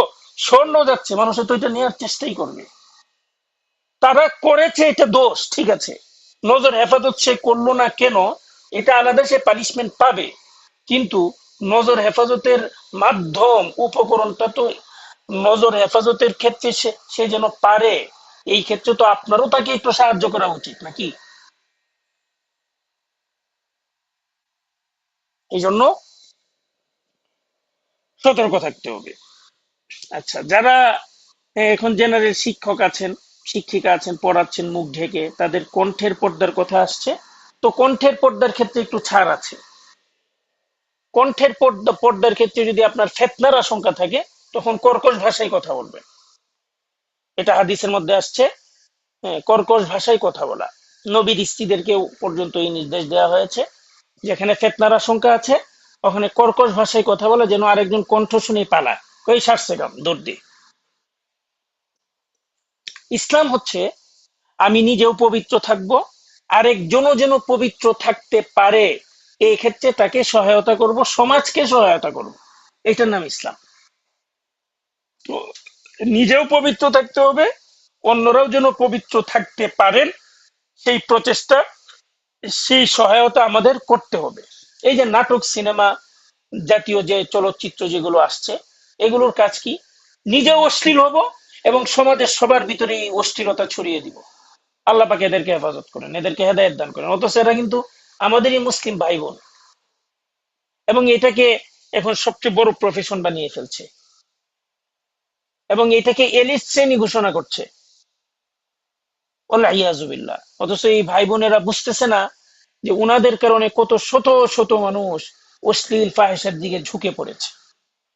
স্বর্ণ যাচ্ছে, মানুষে তো এটা নেওয়ার চেষ্টাই করবে। তারা করেছে, এটা দোষ, ঠিক আছে, নজর হেফাজত সে করলো না কেন, এটা আলাদা, সে পানিশমেন্ট পাবে। কিন্তু নজর হেফাজতের মাধ্যম উপকরণটা তো নজর হেফাজতের ক্ষেত্রে সে সে যেন পারে, এই ক্ষেত্রে তো আপনারও তাকে একটু সাহায্য করা উচিত নাকি? এই জন্য সতর্ক থাকতে হবে। আচ্ছা, যারা এখন জেনারেল শিক্ষক আছেন, শিক্ষিকা আছেন, পড়াচ্ছেন মুখ ঢেকে, তাদের কণ্ঠের পর্দার কথা আসছে। তো কণ্ঠের পর্দার ক্ষেত্রে একটু ছাড় আছে। কণ্ঠের পর্দার ক্ষেত্রে যদি আপনার ফিতনার আশঙ্কা থাকে, তখন কর্কশ ভাষায় কথা বলবেন। এটা হাদিসের মধ্যে আসছে। হ্যাঁ, কর্কশ ভাষায় কথা বলা। নবীর স্ত্রীদেরকেও পর্যন্ত এই নির্দেশ দেওয়া হয়েছে, যেখানে ফিতনার আশঙ্কা আছে ওখানে কর্কশ ভাষায় কথা বলা, যেন আরেকজন কণ্ঠ শুনে পালায়, ওই সারছে কাম দৌড় দিয়ে। ইসলাম হচ্ছে আমি নিজেও পবিত্র থাকব, আরেকজনও যেন পবিত্র থাকতে পারে, এই ক্ষেত্রে তাকে সহায়তা করব, সমাজকে সহায়তা করব। এটার নাম ইসলাম। তো নিজেও পবিত্র থাকতে হবে, অন্যরাও যেন পবিত্র থাকতে পারেন, সেই প্রচেষ্টা, সেই সহায়তা আমাদের করতে হবে। এই যে নাটক, সিনেমা জাতীয় যে চলচ্চিত্র যেগুলো আসছে, এগুলোর কাজ কি? নিজেও অশ্লীল হব এবং সমাজের সবার ভিতরে এই অশ্লীলতা ছড়িয়ে দিব। আল্লাহ পাক এদেরকে হেফাজত করেন, এদেরকে হেদায়েত দান করেন। অথচ এরা কিন্তু আমাদেরই মুসলিম ভাই বোন, এবং এটাকে এখন সবচেয়ে বড় প্রফেশন বানিয়ে ফেলছে, এবং এটাকে এলিট শ্রেণী ঘোষণা করছে। ওয়াল্লাহ ইয়াজুবিল্লাহ। অথচ এই ভাই বোনেরা বুঝতেছে না যে উনাদের কারণে কত শত শত মানুষ অশ্লীল ফাহিশার দিকে ঝুঁকে পড়েছে।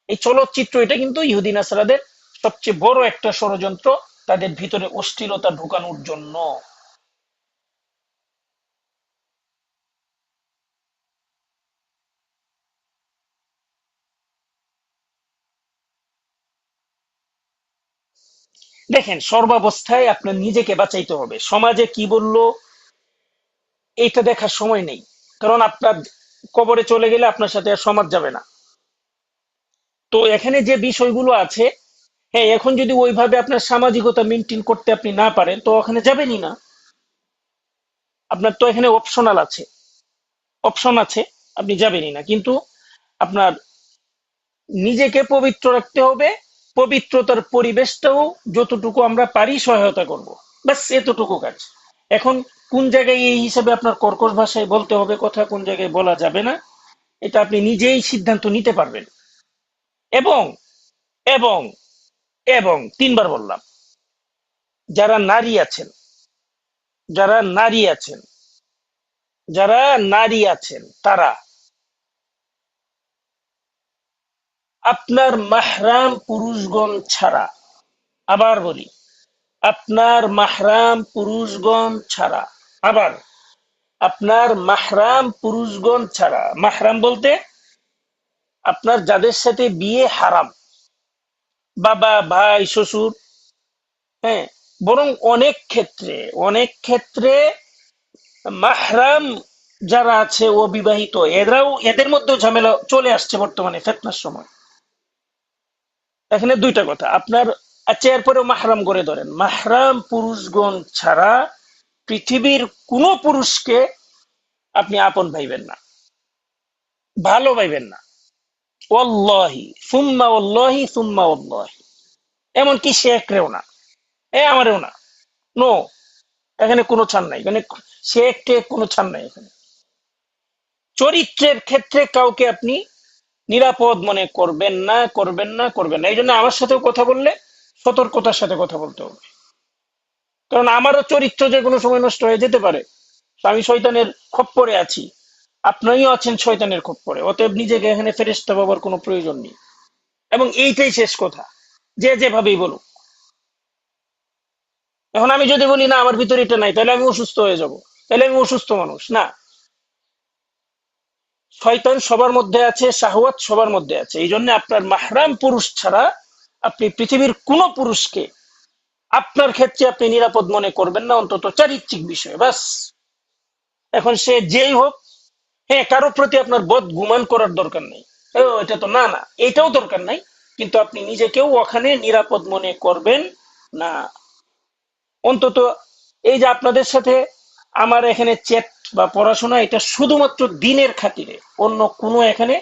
এই চলচ্চিত্র, এটা কিন্তু ইহুদি নাসারাদের সবচেয়ে বড় একটা ষড়যন্ত্র, তাদের ভিতরে অশ্লীলতা ঢুকানোর জন্য। দেখেন, সর্বাবস্থায় আপনার নিজেকে বাঁচাইতে হবে। সমাজে কি বললো এইটা দেখার সময় নেই, কারণ আপনার কবরে চলে গেলে আপনার সাথে আর সমাজ যাবে না। তো এখানে যে বিষয়গুলো আছে, হ্যাঁ, এখন যদি ওইভাবে আপনার সামাজিকতা মেনটেন করতে আপনি না পারেন, তো ওখানে যাবেনই না। আপনার তো এখানে অপশনাল আছে, অপশন আছে, আপনি যাবেনই না। কিন্তু আপনার নিজেকে পবিত্র রাখতে হবে, পবিত্রতার পরিবেশটাও যতটুকু আমরা পারি সহায়তা করব। ব্যাস এতটুকু কাজ। এখন কোন জায়গায় এই হিসাবে আপনার কর্কশ ভাষায় বলতে হবে কথা, কোন জায়গায় বলা যাবে না, এটা আপনি নিজেই সিদ্ধান্ত নিতে পারবেন। এবং এবং এবং তিনবার বললাম, যারা নারী আছেন, যারা নারী আছেন, যারা নারী আছেন, তারা আপনার মাহরাম পুরুষগণ ছাড়া, আবার বলি, আপনার মাহরাম পুরুষগণ ছাড়া, আবার আপনার মাহরাম পুরুষগণ ছাড়া, মাহরাম বলতে আপনার যাদের সাথে বিয়ে হারাম, বাবা, ভাই, শ্বশুর, হ্যাঁ, বরং অনেক ক্ষেত্রে মাহরাম যারা আছে অবিবাহিত, এরাও, এদের মধ্যেও ঝামেলা চলে আসছে বর্তমানে ফেতনার সময়। এখানে দুইটা কথা আপনার। আচ্ছা, এরপরেও মাহরাম করে ধরেন, মাহরাম পুরুষগণ ছাড়া পৃথিবীর কোন পুরুষকে আপনি আপন ভাইবেন না, ভালো ভাইবেন না। ওয়াল্লাহি সুম্মা ওয়াল্লাহি সুম্মা ওয়াল্লাহি। এমনকি সে একরেও না, আমারও না। নো, এখানে কোনো ছাড় নাই, এখানে সে একটে কোনো ছাড় নাই। এখানে চরিত্রের ক্ষেত্রে কাউকে আপনি নিরাপদ মনে করবেন না, করবেন না, করবেন না। এই জন্য আমার সাথেও কথা বললে সতর্কতার সাথে কথা বলতে হবে, কারণ আমারও চরিত্র যে কোনো সময় নষ্ট হয়ে যেতে পারে। আমি শয়তানের খপ্পরে আছি, আপনিও আছেন শয়তানের খপ্পরে। অতএব নিজেকে এখানে ফেরেশতা ভাবার কোনো প্রয়োজন নেই। এবং এইটাই শেষ কথা, যে যেভাবেই বলুক। এখন আমি যদি বলি না আমার ভিতরে এটা নাই, তাহলে আমি অসুস্থ হয়ে যাব, তাহলে আমি অসুস্থ মানুষ না। শয়তান সবার মধ্যে আছে, শাহওয়াত সবার মধ্যে আছে। এই জন্য আপনার মাহরাম পুরুষ ছাড়া আপনি পৃথিবীর কোন পুরুষকে আপনার ক্ষেত্রে আপনি নিরাপদ মনে করবেন না, অন্তত চারিত্রিক বিষয়ে। বাস। এখন সে যেই হোক, হ্যাঁ, কারো প্রতি আপনার বদ গুমান করার দরকার নেই, এটা তো না, না, এটাও দরকার নাই। কিন্তু আপনি নিজেকেও ওখানে নিরাপদ মনে করবেন না। অন্তত এই যে আপনাদের সাথে আমার এখানে চ্যাট বা পড়াশোনা, এটা শুধুমাত্র দিনের খাতিরে, অন্য কোনো এখানে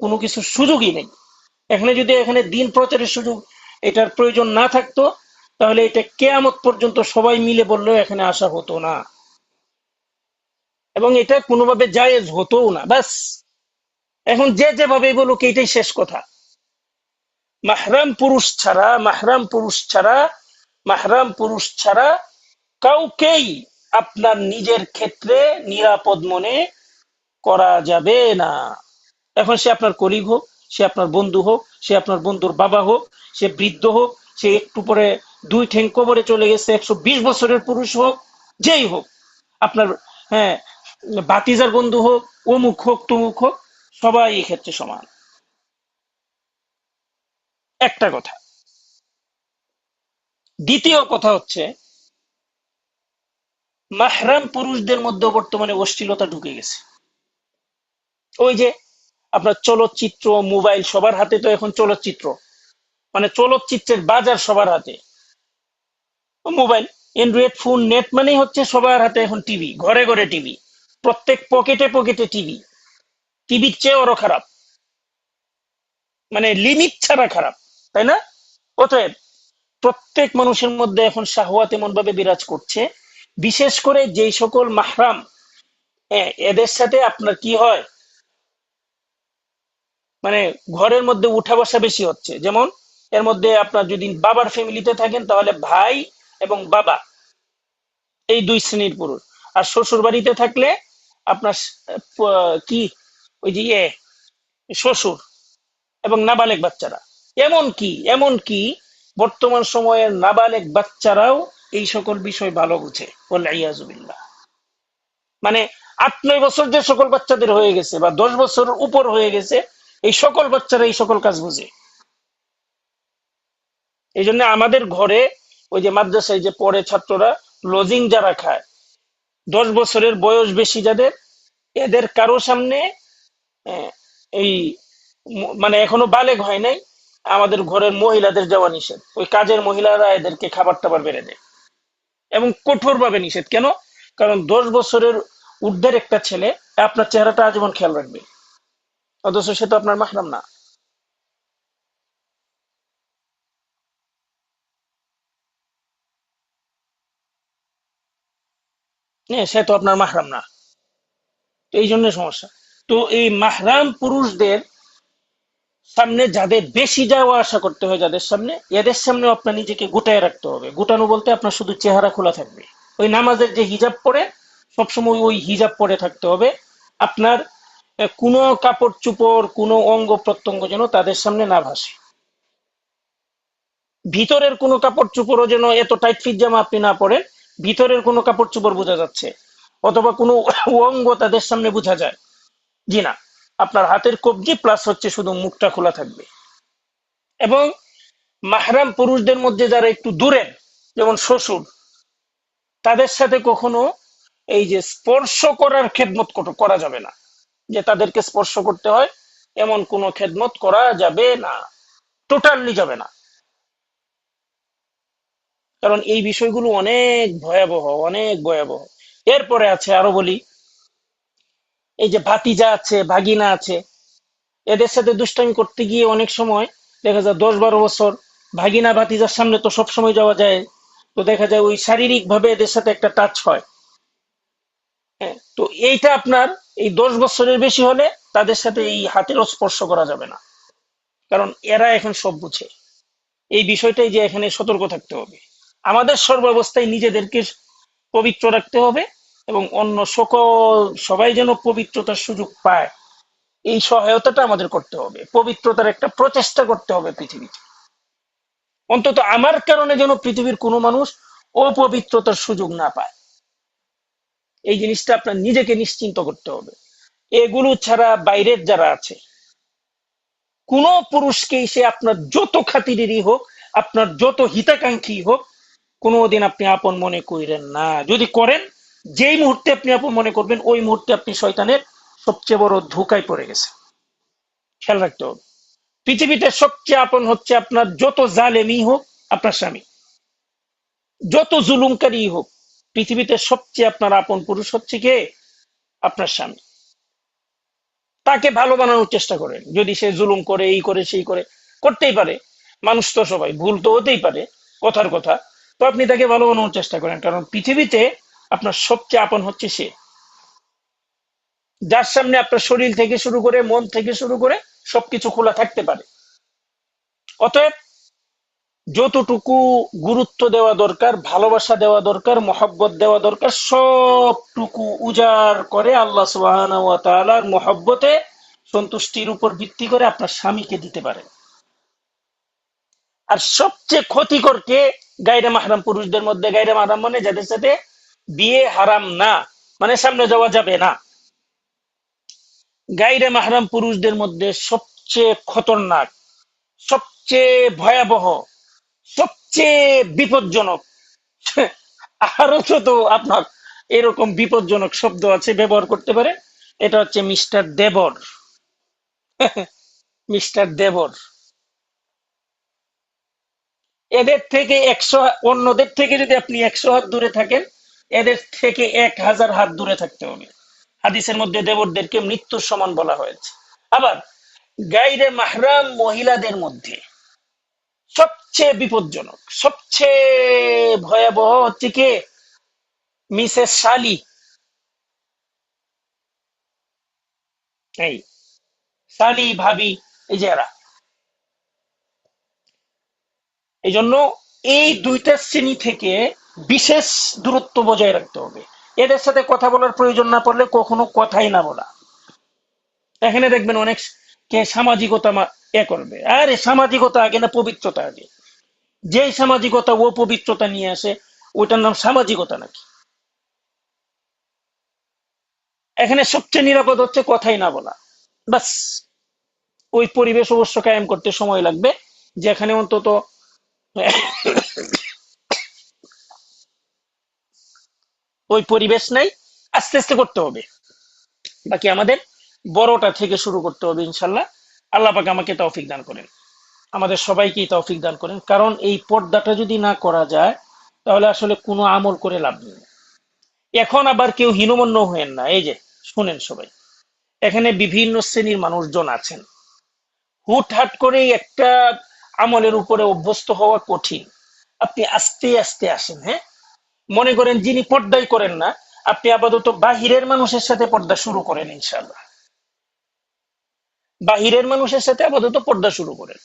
কোনো কিছুর সুযোগই নেই। এখানে যদি এখানে দিন প্রচারের সুযোগ, এটার প্রয়োজন না থাকতো, তাহলে এটা কেয়ামত পর্যন্ত সবাই মিলে বললেও এখানে আসা হতো না, এবং এটা কোনোভাবে জায়েজ হতোও না। ব্যাস। এখন যে যেভাবে বলুক, এইটাই শেষ কথা। মাহরাম পুরুষ ছাড়া কাউকেই আপনার নিজের ক্ষেত্রে নিরাপদ মনে করা যাবে না। এখন সে আপনার কলিগ হোক, সে আপনার বন্ধু হোক, সে আপনার বন্ধুর বাবা হোক, সে বৃদ্ধ হোক, সে একটু পরে দুই ঠ্যাং কবরে চলে গেছে 120 বছরের পুরুষ হোক, যেই হোক আপনার, হ্যাঁ, ভাতিজার বন্ধু হোক, অমুক হোক তমুক হোক, সবাই এই ক্ষেত্রে সমান। একটা কথা। দ্বিতীয় কথা হচ্ছে, মাহরাম পুরুষদের মধ্যে বর্তমানে অশ্লীলতা ঢুকে গেছে। ওই যে আপনার চলচ্চিত্র, মোবাইল, সবার হাতে তো এখন চলচ্চিত্র, মানে চলচ্চিত্রের বাজার সবার হাতে। মোবাইল, অ্যান্ড্রয়েড ফোন, নেট মানেই হচ্ছে সবার হাতে এখন টিভি, ঘরে ঘরে টিভি, প্রত্যেক পকেটে পকেটে টিভি, টিভির চেয়ে আরো খারাপ, মানে লিমিট ছাড়া খারাপ, তাই না? অতএব প্রত্যেক মানুষের মধ্যে এখন শাহওয়াত এমন ভাবে বিরাজ করছে, বিশেষ করে যেই সকল মাহরাম, এদের সাথে আপনার কি হয়, মানে ঘরের মধ্যে উঠা বসা বেশি হচ্ছে। যেমন এর মধ্যে আপনার যদি বাবার ফ্যামিলিতে থাকেন তাহলে ভাই এবং বাবা, এই দুই শ্রেণীর পুরুষ। আর শ্বশুর বাড়িতে থাকলে আপনার কি, ওই যে শ্বশুর এবং নাবালেগ বাচ্চারা। এমন কি বর্তমান সময়ের নাবালেগ বাচ্চারাও এই সকল বিষয় ভালো বুঝে, বলে ইয়াজুবিল্লাহ। মানে 8-9 বছর যে সকল বাচ্চাদের হয়ে গেছে বা 10 বছর উপর হয়ে গেছে, এই সকল বাচ্চারা এই সকল কাজ বুঝে। এই জন্য আমাদের ঘরে ওই যে মাদ্রাসায় যে পড়ে ছাত্ররা, লজিং যারা খায়, 10 বছরের বয়স বেশি যাদের, এদের কারো সামনে আহ, এই মানে এখনো বালেগ হয় নাই, আমাদের ঘরের মহিলাদের যাওয়া নিষেধ। ওই কাজের মহিলারা এদেরকে খাবার টাবার বেড়ে দেয়, এবং কঠোর ভাবে নিষেধ। কেন? কারণ 10 বছরের ঊর্ধ্বের একটা ছেলে আপনার চেহারাটা আজীবন খেয়াল রাখবে, অথচ সে তো আপনার মাহরাম না। হ্যাঁ, সে তো আপনার মাহরাম না। এই জন্য সমস্যা। তো এই মাহরাম পুরুষদের সামনে যাদের বেশি যাওয়া আসা করতে হয়, যাদের সামনে, এদের সামনে আপনার নিজেকে গুটায় রাখতে হবে। গুটানো বলতে আপনার শুধু চেহারা খোলা থাকবে, ওই নামাজের যে হিজাব পরে সবসময় ওই হিজাব পরে থাকতে হবে আপনার। কোনো কাপড় চুপড়, কোনো অঙ্গ প্রত্যঙ্গ যেন তাদের সামনে না ভাসে। ভিতরের কোনো কাপড় চুপড়ও যেন এত টাইট ফিট জামা আপনি না পরেন, ভিতরের কোনো কাপড় চুপড় বোঝা যাচ্ছে, অথবা কোনো অঙ্গ তাদের সামনে বোঝা যায়, জি না। আপনার হাতের কবজি প্লাস হচ্ছে শুধু মুখটা খোলা থাকবে। এবং মাহরাম পুরুষদের মধ্যে যারা একটু দূরের, যেমন শ্বশুর, তাদের সাথে কখনো এই যে স্পর্শ করার খেদমত করা যাবে না, যে তাদেরকে স্পর্শ করতে হয় এমন কোনো খেদমত করা যাবে না, টোটালি যাবে না। কারণ এই বিষয়গুলো অনেক ভয়াবহ, অনেক ভয়াবহ। এরপরে আছে, আরো বলি, এই যে ভাতিজা আছে, ভাগিনা আছে, এদের সাথে দুষ্টামি করতে গিয়ে অনেক সময় দেখা যায় 10-12 বছর ভাগিনা ভাতিজার সামনে তো সব সময় যাওয়া যায়, তো দেখা যায় ওই শারীরিক ভাবে এদের সাথে একটা টাচ হয়। হ্যাঁ, তো এইটা আপনার এই 10 বছরের বেশি হলে তাদের সাথে এই হাতেরও স্পর্শ করা যাবে না, কারণ এরা এখন সব বুঝে। এই বিষয়টাই যে এখানে সতর্ক থাকতে হবে। আমাদের সর্বাবস্থায় নিজেদেরকে পবিত্র রাখতে হবে, এবং অন্য সকল সবাই যেন পবিত্রতার সুযোগ পায়, এই সহায়তাটা আমাদের করতে হবে। পবিত্রতার একটা প্রচেষ্টা করতে হবে পৃথিবীতে, অন্তত আমার কারণে যেন পৃথিবীর কোনো মানুষ অপবিত্রতার সুযোগ না পায়। এই জিনিসটা আপনার নিজেকে নিশ্চিন্ত করতে হবে। এগুলো ছাড়া বাইরের যারা আছে, কোন পুরুষকেই সে আপনার যত খাতিরেরই হোক, আপনার যত হিতাকাঙ্ক্ষী হোক, কোনোদিন আপনি আপন মনে করেন না। যদি করেন, যেই মুহূর্তে আপনি আপন মনে করবেন, ওই মুহূর্তে আপনি শয়তানের সবচেয়ে বড় ধোঁকায় পড়ে গেছে। খেয়াল রাখতে হবে। পৃথিবীতে সবচেয়ে আপন হচ্ছে আপনার যত জালেমই হোক আপনার স্বামী, যত জুলুমকারী হোক, পৃথিবীতে সবচেয়ে আপনার আপন পুরুষ হচ্ছে কে? আপনার স্বামী। তাকে ভালো বানানোর চেষ্টা করেন। যদি সে জুলুম করে, এই করে, সেই করে, করতেই পারে, মানুষ তো সবাই, ভুল তো হতেই পারে, কথার কথা। তো আপনি তাকে ভালো বানানোর চেষ্টা করেন, কারণ পৃথিবীতে আপনার সবচেয়ে আপন হচ্ছে সে, যার সামনে আপনার শরীর থেকে শুরু করে, মন থেকে শুরু করে সবকিছু খোলা থাকতে পারে। অতএব যতটুকু গুরুত্ব দেওয়া দরকার, ভালোবাসা দেওয়া দরকার, মহব্বত দেওয়া দরকার, সবটুকু উজাড় করে আল্লাহ সুবহানাহু ওয়া তাআলার মহব্বতে সন্তুষ্টির উপর ভিত্তি করে আপনার স্বামীকে দিতে পারেন। আর সবচেয়ে ক্ষতিকর কে? গায়রে মাহরাম পুরুষদের মধ্যে। গায়রে মাহরাম মানে যাদের সাথে বিয়ে হারাম না, মানে সামনে যাওয়া যাবে না। গায়রে মাহরাম পুরুষদের মধ্যে সবচেয়ে খতরনাক, সবচেয়ে ভয়াবহ, সবচেয়ে বিপজ্জনক, আরো যত আপনার এরকম বিপজ্জনক শব্দ আছে ব্যবহার করতে পারে, এটা হচ্ছে মিস্টার দেবর। মিস্টার দেবর। এদের থেকে 100, অন্যদের থেকে যদি আপনি 100 হাত দূরে থাকেন, এদের থেকে 1000 হাত দূরে থাকতে হবে। হাদিসের মধ্যে দেবরদেরকে মৃত্যুর সমান বলা হয়েছে। আবার গায়রে মাহরাম মহিলাদের মধ্যে সবচেয়ে বিপজ্জনক, সবচেয়ে ভয়াবহ হচ্ছে কে? মিসেস শালি। এই শালি, ভাবি, এই যে এরা। এই জন্য এই দুইটা শ্রেণী থেকে বিশেষ দূরত্ব বজায় রাখতে হবে। এদের সাথে কথা বলার প্রয়োজন না পড়লে কখনো কথাই না বলা। এখানে দেখবেন অনেক কে সামাজিকতা করবে। আরে সামাজিকতা আগে না পবিত্রতা আগে? যেই সামাজিকতা ও পবিত্রতা নিয়ে আসে, ওইটার নাম সামাজিকতা নাকি? এখানে সবচেয়ে নিরাপদ হচ্ছে কথাই না বলা। বাস। ওই পরিবেশ অবশ্য কায়েম করতে সময় লাগবে, যেখানে অন্তত ওই পরিবেশ নাই। আস্তে আস্তে করতে হবে। বাকি আমাদের বড়টা থেকে শুরু করতে হবে ইনশাল্লাহ। আল্লাহ পাক আমাকে তৌফিক দান করেন, আমাদের সবাইকেই তৌফিক দান করেন। কারণ এই পর্দাটা যদি না করা যায়, তাহলে আসলে কোনো আমল করে লাভ নেই। এখন আবার কেউ হীনমন্য হয়েন না। এই যে শুনেন সবাই, এখানে বিভিন্ন শ্রেণীর মানুষজন আছেন। হুটহাট করেই একটা আমলের উপরে অভ্যস্ত হওয়া কঠিন। আপনি আস্তে আস্তে আসেন। হ্যাঁ, মনে করেন যিনি পর্দাই করেন না, আপনি আপাতত বাহিরের মানুষের সাথে পর্দা শুরু করেন ইনশাআল্লাহ। বাহিরের মানুষের সাথে আপাতত পর্দা শুরু করেন।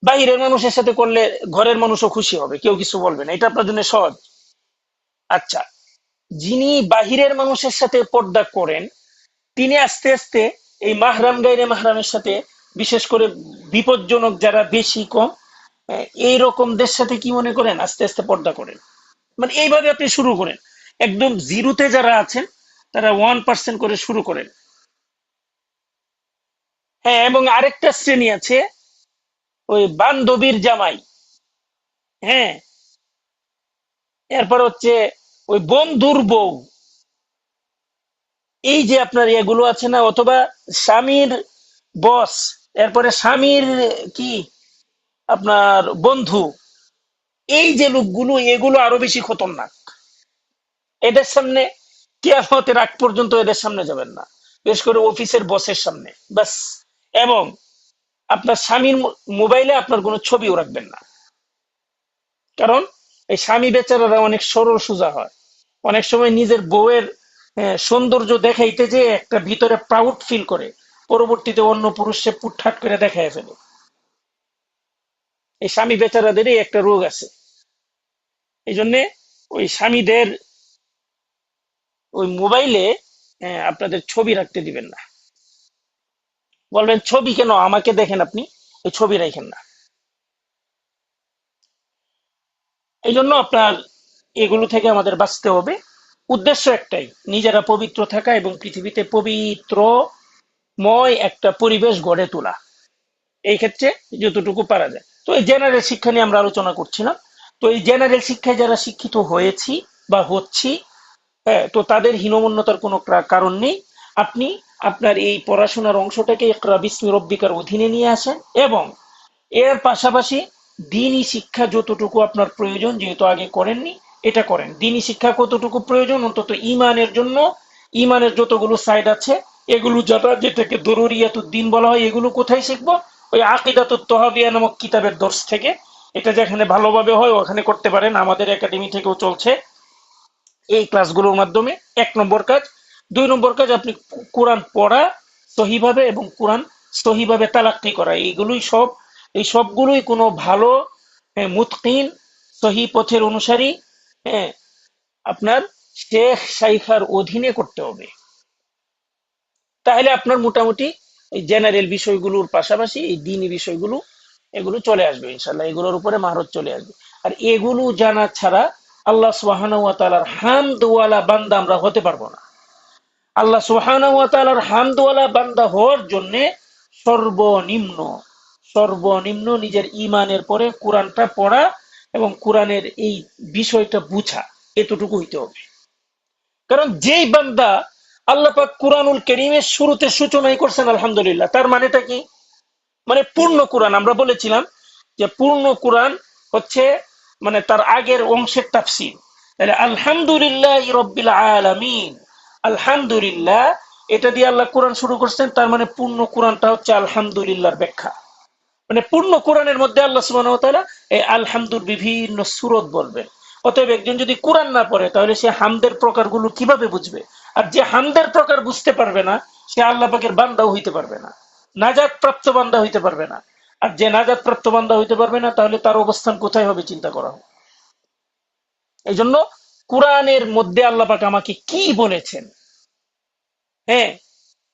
বাহিরের মানুষের সাথে করলে ঘরের মানুষও খুশি হবে, কেউ কিছু বলবে না, এটা আপনার জন্য সহজ। আচ্ছা, যিনি বাহিরের মানুষের সাথে পর্দা করেন, তিনি আস্তে আস্তে এই মাহরাম গায়রে মাহরামের সাথে, বিশেষ করে বিপজ্জনক যারা বেশি কম, এইরকমদের সাথে কি মনে করেন আস্তে আস্তে পর্দা করেন। মানে এইভাবে আপনি শুরু করেন। একদম জিরোতে যারা আছেন, তারা 1% করে শুরু করেন। হ্যাঁ, এবং আরেকটা শ্রেণী আছে, ওই বান্ধবীর জামাই। হ্যাঁ, এরপর হচ্ছে ওই বন্ধুর বউ। এই যে আপনার এগুলো আছে না, অথবা স্বামীর বস, এরপরে স্বামীর কি আপনার বন্ধু। এই যে লোকগুলো, এগুলো আরো বেশি খতরনাক। এদের সামনে কিয়ামতের আগ পর্যন্ত এদের সামনে যাবেন না, বিশেষ করে অফিসের বসের সামনে। বাস। এবং আপনার স্বামীর মোবাইলে আপনার কোনো ছবিও রাখবেন না। কারণ এই স্বামী বেচারারা অনেক সরল সোজা হয়। অনেক সময় নিজের বউয়ের সৌন্দর্য দেখাইতে যে একটা ভিতরে প্রাউড ফিল করে, পরবর্তীতে অন্য পুরুষে পুটঠাট করে দেখায় ফেলে। এই স্বামী বেচারাদেরই একটা রোগ আছে। এই জন্য ওই স্বামীদের ওই মোবাইলে আপনাদের ছবি রাখতে দিবেন না। বলবেন ছবি কেন, আমাকে দেখেন আপনি, এই ছবি রাখেন না। এই জন্য আপনার এগুলো থেকে আমাদের বাঁচতে হবে। উদ্দেশ্য একটাই, নিজেরা পবিত্র থাকা এবং পৃথিবীতে পবিত্রময় একটা পরিবেশ গড়ে তোলা। এই ক্ষেত্রে যতটুকু পারা যায়। তো এই জেনারেল শিক্ষা নিয়ে আমরা আলোচনা করছি না। তো এই জেনারেল শিক্ষায় যারা শিক্ষিত হয়েছি বা হচ্ছি, হ্যাঁ, তো তাদের হীনমন্যতার কোনো কারণ নেই। আপনি আপনার এই পড়াশোনার অংশটাকে ইকরা বিস্মি রব্বিকার অধীনে নিয়ে আসেন, এবং এর পাশাপাশি দিনই শিক্ষা যতটুকু আপনার প্রয়োজন, যেহেতু আগে করেননি, এটা করেন। দিনই শিক্ষা কতটুকু প্রয়োজন, অন্তত ইমানের জন্য। ইমানের যতগুলো সাইড আছে, এগুলো যারা, যেটাকে দরুরিয়াতুদ দ্বীন বলা হয়, এগুলো কোথায় শিখবো? ওই আকিদাতুত তহাবিয়া নামক কিতাবের দর্শ থেকে। এটা যেখানে ভালোভাবে হয় ওখানে করতে পারেন, আমাদের একাডেমি থেকেও চলছে এই ক্লাসগুলোর মাধ্যমে। 1 নম্বর কাজ। 2 নম্বর কাজ, আপনি কোরআন পড়া সহিভাবে এবং কোরআন সহিভাবে তালাক্কি করা, এইগুলোই সব এই সবগুলোই কোনো ভালো মুতকিন সহি পথের অনুসারী, হ্যাঁ, আপনার শেখ শাইখার অধীনে করতে হবে। তাহলে আপনার মোটামুটি এই জেনারেল বিষয়গুলোর পাশাপাশি এই দিনী বিষয়গুলো এগুলো চলে আসবে ইনশাল্লাহ, এগুলোর উপরে মাহারত চলে আসবে। আর এগুলো জানা ছাড়া আল্লাহ সুবহানাহু ওয়া তাআলার হামদওয়ালা বান্দা আমরা হতে পারবো না। আল্লাহ সুবহানাহু ওয়া তাআলার হামদওয়ালা বান্দা হওয়ার জন্য সর্বনিম্ন সর্বনিম্ন নিজের ঈমানের পরে কোরআনটা পড়া এবং কোরআনের এই বিষয়টা বুঝা, এতটুকু হইতে হবে। কারণ যেই বান্দা আল্লাহ পাক কুরআনুল কারীমের শুরুতে সূচনাই করছেন আলহামদুলিল্লাহ, তার মানেটা কি? মানে পূর্ণ কোরআন, আমরা বলেছিলাম যে পূর্ণ কোরআন হচ্ছে মানে তার আগের অংশের তাফসীর। তাহলে আলহামদুলিল্লাহ রাব্বিল আলামিন, আলহামদুলিল্লাহ এটা দিয়ে আল্লাহ কোরআন শুরু করছেন, তার মানে পূর্ণ কোরআনটা হচ্ছে আলহামদুলিল্লাহর ব্যাখ্যা। মানে পূর্ণ কোরআনের মধ্যে আল্লাহ সুবহানাহু ওয়া তাআলা এই আলহামদুর বিভিন্ন সূরত বলবেন। অতএব একজন যদি কোরআন না পড়ে তাহলে সে হামদের প্রকারগুলো কিভাবে বুঝবে? আর যে হামদের প্রকার বুঝতে পারবে না সে আল্লাহ পাকের বান্দাও হইতে পারবে না, নাজাত প্রাপ্ত বান্দা হইতে পারবে না। আর যে নাজাত প্রাপ্ত বান্দা হইতে পারবে না তাহলে তার অবস্থান কোথায় হবে চিন্তা করা হোক। এই জন্য কোরআনের মধ্যে আল্লাহ পাক আমাকে কি বলেছেন, হ্যাঁ,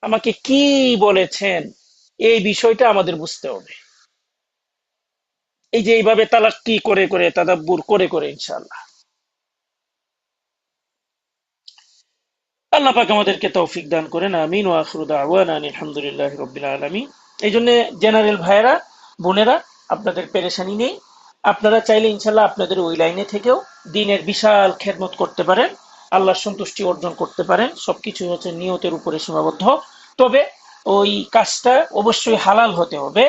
আমাকে কি বলেছেন, এই বিষয়টা আমাদের বুঝতে হবে। এই যে এইভাবে তালাক্কি করে করে তাদাব্বুর করে করে ইনশাআল্লাহ আল্লাহ পাক আমাদেরকে তৌফিক দান করেন, আমিন। ওয়া আখিরু দাওয়ানা আলহামদুলিল্লাহি রাব্বিল আলামিন। এই জন্য জেনারেল ভাইয়েরা বোনেরা আপনাদের পেরেশানি নেই, আপনারা চাইলে ইনশাআল্লাহ আপনাদের ওই লাইনে থেকেও দ্বীনের বিশাল খেদমত করতে পারেন, আল্লাহর সন্তুষ্টি অর্জন করতে পারেন। সবকিছু হচ্ছে নিয়তের উপরে সীমাবদ্ধ। তবে ওই কাজটা অবশ্যই হালাল হতে হবে,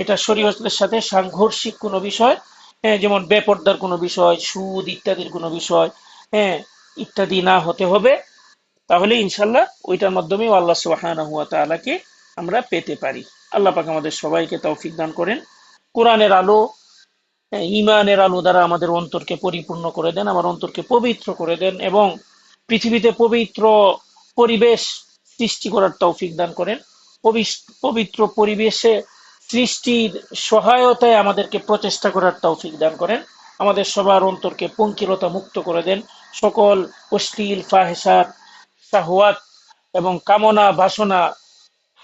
এটা শরীয়তের সাথে সাংঘর্ষিক কোনো বিষয়, যেমন বেপরদার কোনো বিষয়, সুদ ইত্যাদির কোনো বিষয়, হ্যাঁ, ইত্যাদি না হতে হবে। তাহলে ইনশাল্লাহ ওইটার মাধ্যমেও আল্লাহ সুবহানাহু ওয়া তাআলাকে আমরা পেতে পারি। আল্লাহ পাক আমাদের সবাইকে তৌফিক দান করেন। কোরআনের আলো, ঈমানের আলো দ্বারা আমাদের অন্তরকে পরিপূর্ণ করে দেন, আমার অন্তরকে পবিত্র করে দেন এবং পৃথিবীতে পবিত্র পরিবেশ সৃষ্টি করার তৌফিক দান করেন। পবিত্র পরিবেশে সৃষ্টির সহায়তায় আমাদেরকে প্রচেষ্টা করার তৌফিক দান করেন। আমাদের সবার অন্তরকে পঙ্কিলতা মুক্ত করে দেন, সকল অশ্লীল ফাহেসাত শাহওয়াত এবং কামনা বাসনা,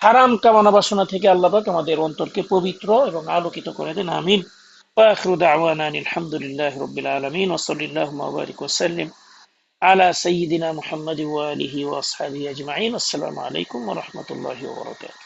হারাম কামনা বাসনা থেকে আল্লাহ পাক আমাদের অন্তরকে পবিত্র এবং আলোকিত করে দেন, আমিন। ওয়া আখিরু দাওয়ানা আলহামদুলিল্লাহি রাব্বিল আলামিন ওয়া সাল্লাল্লাহু ওয়া বারিক ওয়া সাল্লিম আলা সাইয়্যিদিনা মুহাম্মাদি ওয়া আলিহি ওয়া আসহাবিহি আজমাইন। আসসালামু আলাইকুম ওয়া রাহমাতুল্লাহি ওয়া বারাকাতুহু।